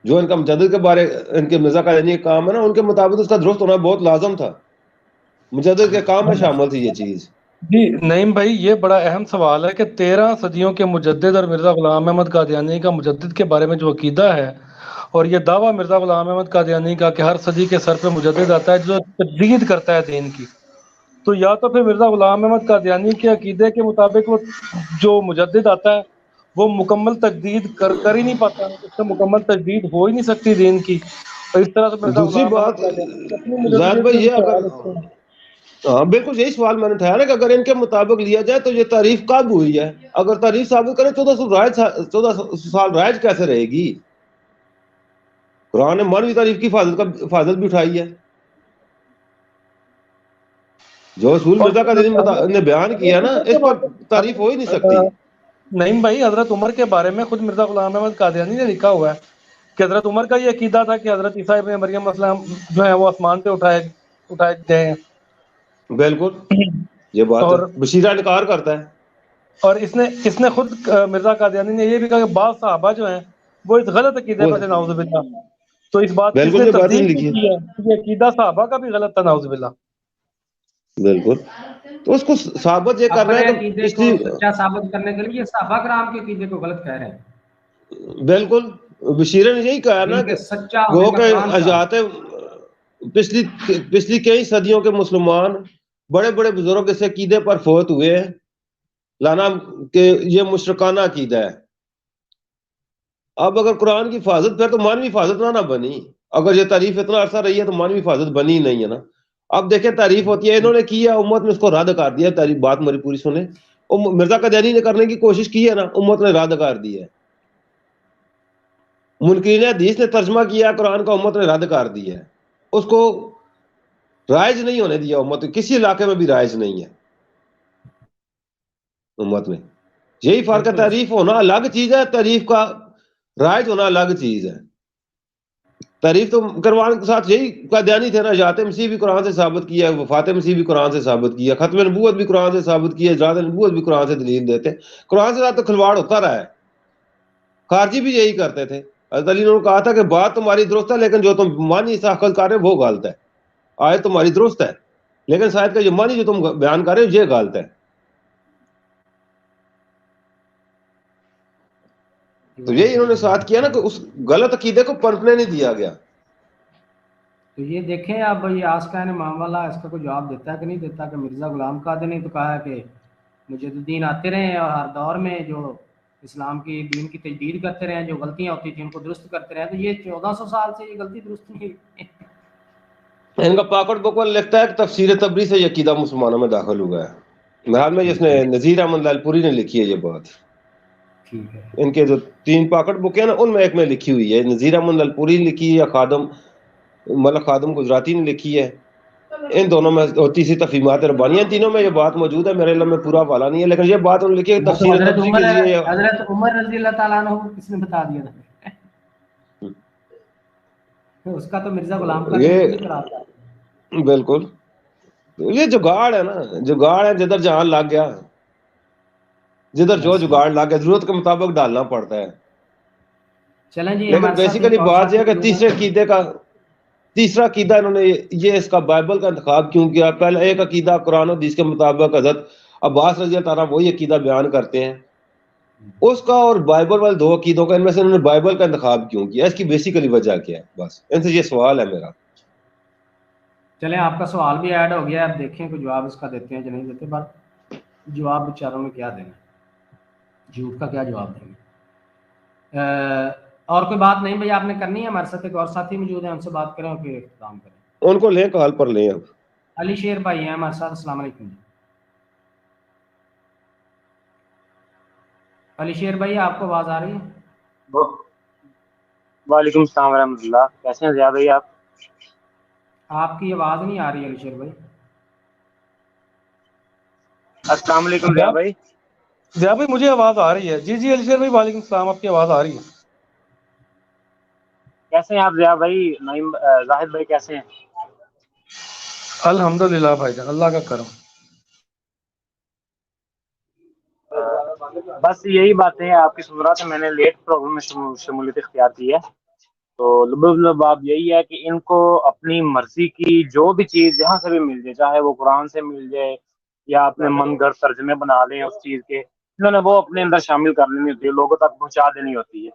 جو ان کا مجدد کے بارے ان کے مرزا قادیانی کا کام ہے نا, ان کے مطابق اس کا درست ہونا بہت لازم تھا, مجدد کے کام میں شامل تھی یہ چیز. جی نعیم بھائی, یہ بڑا اہم سوال ہے کہ 13 صدیوں کے مجدد اور مرزا غلام احمد قادیانی کا مجدد کے بارے میں جو عقیدہ ہے, اور یہ دعویٰ مرزا غلام احمد قادیانی کا کہ ہر صدی کے سر پہ مجدد آتا ہے جو تجدید کرتا ہے دین کی, تو یا تو پھر مرزا غلام احمد قادیانی کے عقیدے کے مطابق وہ جو مجدد آتا ہے وہ مکمل تجدید کر ہی نہیں پاتا, اس سے مکمل تجدید ہو ہی نہیں سکتی دین کی. اور اس طرح سے مرزا دوسری غلام بات احمد قادیانی زید بھائی یہ اگر ہاں بالکل یہی سوال میں نے اٹھایا نا کہ اگر ان کے مطابق لیا جائے تو یہ تعریف کب ہوئی ہے, اگر تعریف ثابت کرے 14 سال رائج کیسے رہے گی. قرآن نے مانوی تعریف کی حفاظت بھی اٹھائی ہے, جو اصول مرزا قادیانی نے بیان کیا نا اس پر تعریف ہو ہی نہیں سکتی. نعیم بھائی, حضرت عمر کے بارے میں خود مرزا غلام احمد قادیانی نے لکھا ہوا ہے کہ حضرت عمر کا یہ عقیدہ تھا کہ حضرت عیسیٰ ابن مریم السلام جو ہے وہ آسمان پہ اٹھائے گئے ہیں. بالکل یہ بات ہے, بشیرہ انکار کرتا ہے. اور اس نے خود مرزا قادیانی نے یہ بھی کہا کہ بعض صحابہ جو ہیں وہ اس غلط عقیدے پر تھے نعوذ باللہ, تو اس بات کی اس نے تصدیق کی ہے کہ عقیدہ صحابہ کا بھی غلط تھا نعوذ باللہ. بالکل, تو اس کو ثابت یہ کرنا ہے کہ سچا ثابت کرنے کے لیے صحابہ کرام کے عقیدے کو غلط کہہ رہے ہیں. بالکل, بشیرہ نے یہی کہا نا کہ وہ کہ حضرات پچھلی کئی صدیوں کے مسلمان بڑے بڑے بزرگ اس عقیدے پر فوت ہوئے ہیں, لانا کہ یہ مشرکانہ عقیدہ ہے. اب اگر قرآن کی حفاظت پھر تو مانوی حفاظت نہ بنی, اگر یہ تعریف اتنا عرصہ رہی ہے تو مانوی حفاظت بنی ہی نہیں ہے نا. اب دیکھیں تعریف ہوتی ہے, انہوں نے کیا, امت نے اس کو رد کر دیا. تعریف بات میری پوری سنیں, مرزا قادیانی نے کرنے کی کوشش کی ہے نا, امت نے رد کر دی ہے. منکرین حدیث نے ترجمہ کیا قرآن کا, امت نے رد کر دیا ہے. اس کو رائج نہیں ہونے دیا امت، کسی علاقے میں بھی رائج نہیں ہے امت میں. یہی فرق ہے، تعریف ہونا الگ چیز ہے، تعریف کا رائج ہونا الگ چیز ہے. تعریف تو قرآن کے ساتھ یہی قادیانی تھے نا، ذات مسیح بھی قرآن سے ثابت کیا ہے، وفات مسیح بھی قرآن سے ثابت کیا، ختم نبوت بھی قرآن سے ثابت کیا، اجراد نبوت بھی قرآن سے دلیل دیتے. قرآن سے ساتھ تو کھلواڑ ہوتا رہا ہے. خارجی بھی یہی کرتے تھے. حضرت علی نے کہا تھا کہ بات تمہاری درست ہے لیکن جو تم مانی سے عقل کر رہے ہو وہ غلط ہے. آیت تمہاری درست ہے لیکن شاید کا یہ مانی جو تم بیان کر رہے ہو یہ غلط ہے. تو یہی انہوں نے ساتھ کیا نا کہ اس غلط عقیدے کو پنپنے نہیں دیا گیا. تو یہ دیکھیں اب یہ آسکان امام والا اس کا کوئی جواب دیتا ہے کہ نہیں دیتا، کہ مرزا غلام قادری نے تو کہا ہے کہ مجددین آتے رہے اور ہر دور میں جو اسلام کی دین کی تجدید کرتے رہے، جو غلطیاں ہوتی تھیں ان کو درست کرتے رہے. تو یہ 1400 سال سے یہ غلطی درست نہیں. ان کا پاکٹ بکول لکھتا ہے کہ تفسیر تبری سے یہ عقیدہ مسلمانوں میں داخل ہوا ہے. بہرحال میں جس نے نذیر احمد لال پوری نے لکھی ہے یہ بات. ٹھیک ہے. ان کے جو 3 پاکٹ بکیں نا ان میں ایک میں لکھی ہوئی ہے، نذیر احمد لال پوری لکھی ہے یا خادم ملک خادم گجراتی نے لکھی ہے. ان دونوں میں تیسری تفہیمات ربانیہ، تینوں میں یہ بات موجود ہے. میرے علم میں پورا حوالہ نہیں ہے لیکن یہ بات انہوں نے لکھی ہے تفسیر تبری کے لیے. حضرت عمر رضی اللہ تعالیٰ عنہ کس نے بتا دیا تھا؟ اس کا تو مرزا غلام کا یہ بالکل یہ جگاڑ ہے نا، جگاڑ ہے. جدھر جہاں لگ گیا، جدھر جو جگاڑ لگ گیا ضرورت کے مطابق ڈالنا پڑتا ہے. چلیں جی. لیکن بیسیکلی بات یہ ہے کہ تیسرا عقیدہ انہوں نے یہ اس کا بائبل کا انتخاب کیوں کیا. پہلے ایک عقیدہ قرآن و حدیث کے مطابق حضرت عباس رضی اللہ تعالیٰ وہی عقیدہ بیان کرتے ہیں اس کا، اور بائبل والے 2 عقیدوں کا. ان میں سے انہوں نے بائبل کا انتخاب کیوں کیا، اس کی بیسیکلی وجہ کیا ہے؟ بس ان سے یہ سوال ہے میرا. چلیں آپ کا سوال بھی ایڈ ہو گیا، اب دیکھیں کوئی جواب اس کا دیتے ہیں کہ نہیں دیتے. پر جواب بیچاروں میں کیا دینا، جھوٹ کا کیا جواب دیں گے. اور کوئی بات نہیں بھائی آپ نے کرنی ہے؟ ہمارے ساتھ ایک اور ساتھی موجود ہیں، ان سے بات کریں اور پھر اختتام کریں. ان کو لیں، کال پر لیں. اب علی شیر بھائی ہیں ہمارے ساتھ. السلام علیکم. علی شیر بھائی آپ کو آواز آ رہی ہے؟ وعلیکم السلام ورحمۃ اللہ. کیسے ہیں ضیاء بھائی؟ آپ کی آواز نہیں آ رہی علی شیر بھائی. السلام علیکم ضیاء بھائی. ضیاء بھائی مجھے آواز آ رہی ہے. جی جی علی شیر بھائی وعلیکم السلام، آپ کی آواز آ رہی ہے. کیسے ہیں آپ ضیاء بھائی؟ نعیم زاہد بھائی کیسے ہیں؟ الحمدللہ بھائی جان، اللہ کا کرم. بس یہی باتیں ہیں آپ کی سن رہا تھا. میں نے لیٹ پروگرام میں شمولیت اختیار کی ہے. تو لباب یہی ہے کہ ان کو اپنی مرضی کی جو بھی چیز جہاں سے بھی مل جائے، چاہے وہ قرآن سے مل جائے یا اپنے من گھڑت ترجمے بنا لیں اس چیز کے، انہوں نے وہ اپنے اندر شامل کر لینی ہوتی ہے، لوگوں تک پہنچا دینی ہوتی ہے،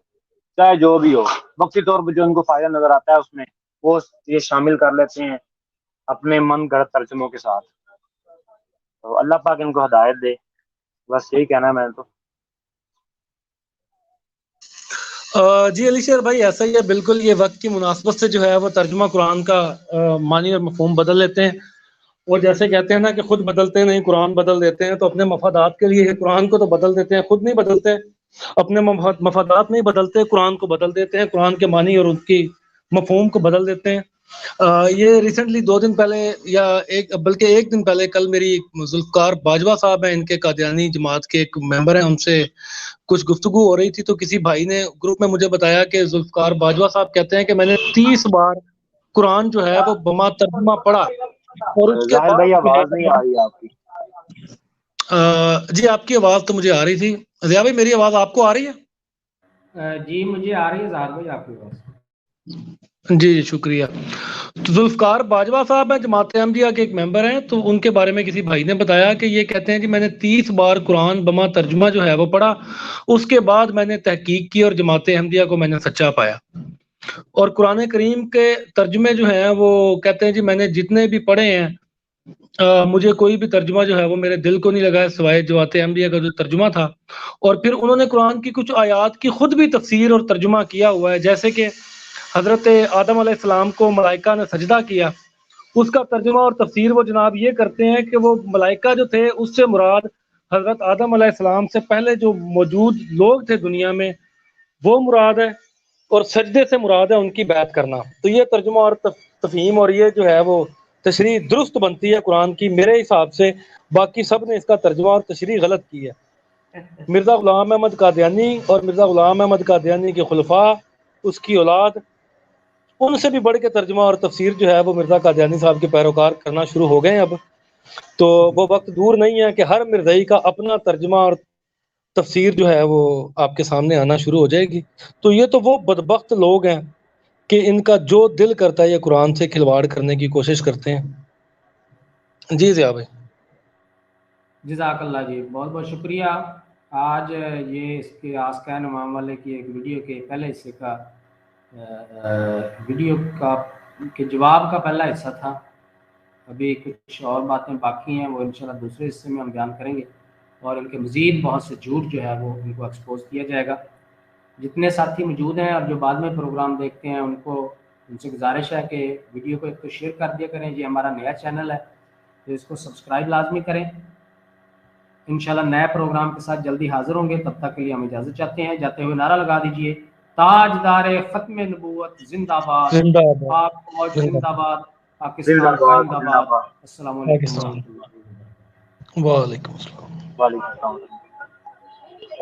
چاہے جو بھی ہو. وقتی طور پہ جو ان کو فائدہ نظر آتا ہے اس میں وہ یہ شامل کر لیتے ہیں اپنے من گھڑت ترجموں کے ساتھ. تو اللہ پاک ان کو ہدایت دے، بس یہی کہنا ہے میں نے. تو جی علی شیر بھائی ایسا ہی ہے بالکل. یہ وقت کی مناسبت سے جو ہے وہ ترجمہ قرآن کا معنی اور مفہوم بدل لیتے ہیں، اور جیسے کہتے ہیں نا کہ خود بدلتے نہیں قرآن بدل دیتے ہیں. تو اپنے مفادات کے لیے قرآن کو تو بدل دیتے ہیں، خود نہیں بدلتے. اپنے مفادات نہیں بدلتے، قرآن کو بدل دیتے ہیں، قرآن کے معنی اور ان کی مفہوم کو بدل دیتے ہیں. یہ ریسنٹلی 2 دن پہلے یا بلکہ 1 دن پہلے کل میری ذوالفقار باجوہ صاحب ہیں، ان کے قادیانی جماعت کے ایک ممبر ہیں، ان سے کچھ گفتگو ہو رہی تھی. تو کسی بھائی نے گروپ میں مجھے بتایا کہ ذوالفقار باجوہ صاحب کہتے ہیں کہ میں نے 30 بار قرآن جو ہے وہ بما ترجمہ پڑھا، اور اس کے ظاہر بھائی آواز نہیں آ رہی آپ کی. جی آپ کی آواز تو مجھے آ رہی تھی. ضیاء بھائی میری آواز آپ کو آ رہی ہے؟ جی مجھے آ رہی ہے ظاہر بھائی آپ کی آواز. جی جی شکریہ. تو ذوالفقار باجوہ صاحب ہیں، جماعت احمدیہ کے ایک ممبر ہیں. تو ان کے بارے میں کسی بھائی نے بتایا کہ یہ کہتے ہیں کہ میں نے 30 بار قرآن بما ترجمہ جو ہے وہ پڑھا، اس کے بعد میں نے تحقیق کی اور جماعت احمدیہ کو میں نے سچا پایا. اور قرآن کریم کے ترجمے جو ہیں وہ کہتے ہیں جی میں نے جتنے بھی پڑھے ہیں مجھے کوئی بھی ترجمہ جو ہے وہ میرے دل کو نہیں لگا سوائے جماعت احمدیہ کا جو ترجمہ تھا. اور پھر انہوں نے قرآن کی کچھ آیات کی خود بھی تفسیر اور ترجمہ کیا ہوا ہے، جیسے کہ حضرت آدم علیہ السلام کو ملائکہ نے سجدہ کیا، اس کا ترجمہ اور تفسیر وہ جناب یہ کرتے ہیں کہ وہ ملائکہ جو تھے اس سے مراد حضرت آدم علیہ السلام سے پہلے جو موجود لوگ تھے دنیا میں وہ مراد ہے، اور سجدے سے مراد ہے ان کی بیعت کرنا. تو یہ ترجمہ اور تفہیم اور یہ جو ہے وہ तशरीह दुरुस्त बनती है कुरान की मेरे हिसाब से, बाकी सब ने इसका तर्जुमा और तशरीह गलत की है। मिर्ज़ा ग़ुलाम अहमद कादियानी और मिर्ज़ा ग़ुलाम अहमद कादियानी के खुलफा, उसकी औलाद, उनसे भी बढ़ के तर्जुमा और तफसीर जो है वो मिर्ज़ा कादियानी साहब के पैरोकार करना शुरू हो गए अब। तो वो वक्त दूर नहीं है कि हर मिर्ज़ाई का अपना तर्जुमा और तफसीर जो है वो आपके सामने आना शुरू हो जाएगी। तो ये तो वो बदबख्त लोग हैं कि इनका जो दिल करता है ये कुरान से खिलवाड़ करने की कोशिश करते हैं। जी ज़िया भाई। जज़ाकल्लाह जी, बहुत बहुत शुक्रिया। आज ये इसके आस्कान इमाम वाले की एक वीडियो के पहले हिस्से का वीडियो का के जवाब का पहला हिस्सा था। अभी कुछ और बातें बाकी हैं, वो इंशाल्लाह दूसरे हिस्से में हम बयान करेंगे और इनके मज़ीद बहुत से झूठ जो है वो इनको एक्सपोज किया जाएगा। जितने साथी मौजूद हैं और जो बाद में प्रोग्राम देखते हैं उनसे गुजारिश है कि वीडियो को एक तो शेयर कर दिया करें। ये हमारा नया चैनल है तो इसको सब्सक्राइब लाजमी करें। इंशाल्लाह नए प्रोग्राम के साथ जल्दी हाजिर होंगे, तब तक के लिए हम इजाज़त चाहते हैं। जाते हुए नारा लगा दीजिए, ताजदारे खत्म नबूवत जिंदाबाद, पाक फौज जिंदाबाद, पाकिस्तान जिंदाबाद। अस्सलाम वालेकुम। वालेकुम अस्सलाम।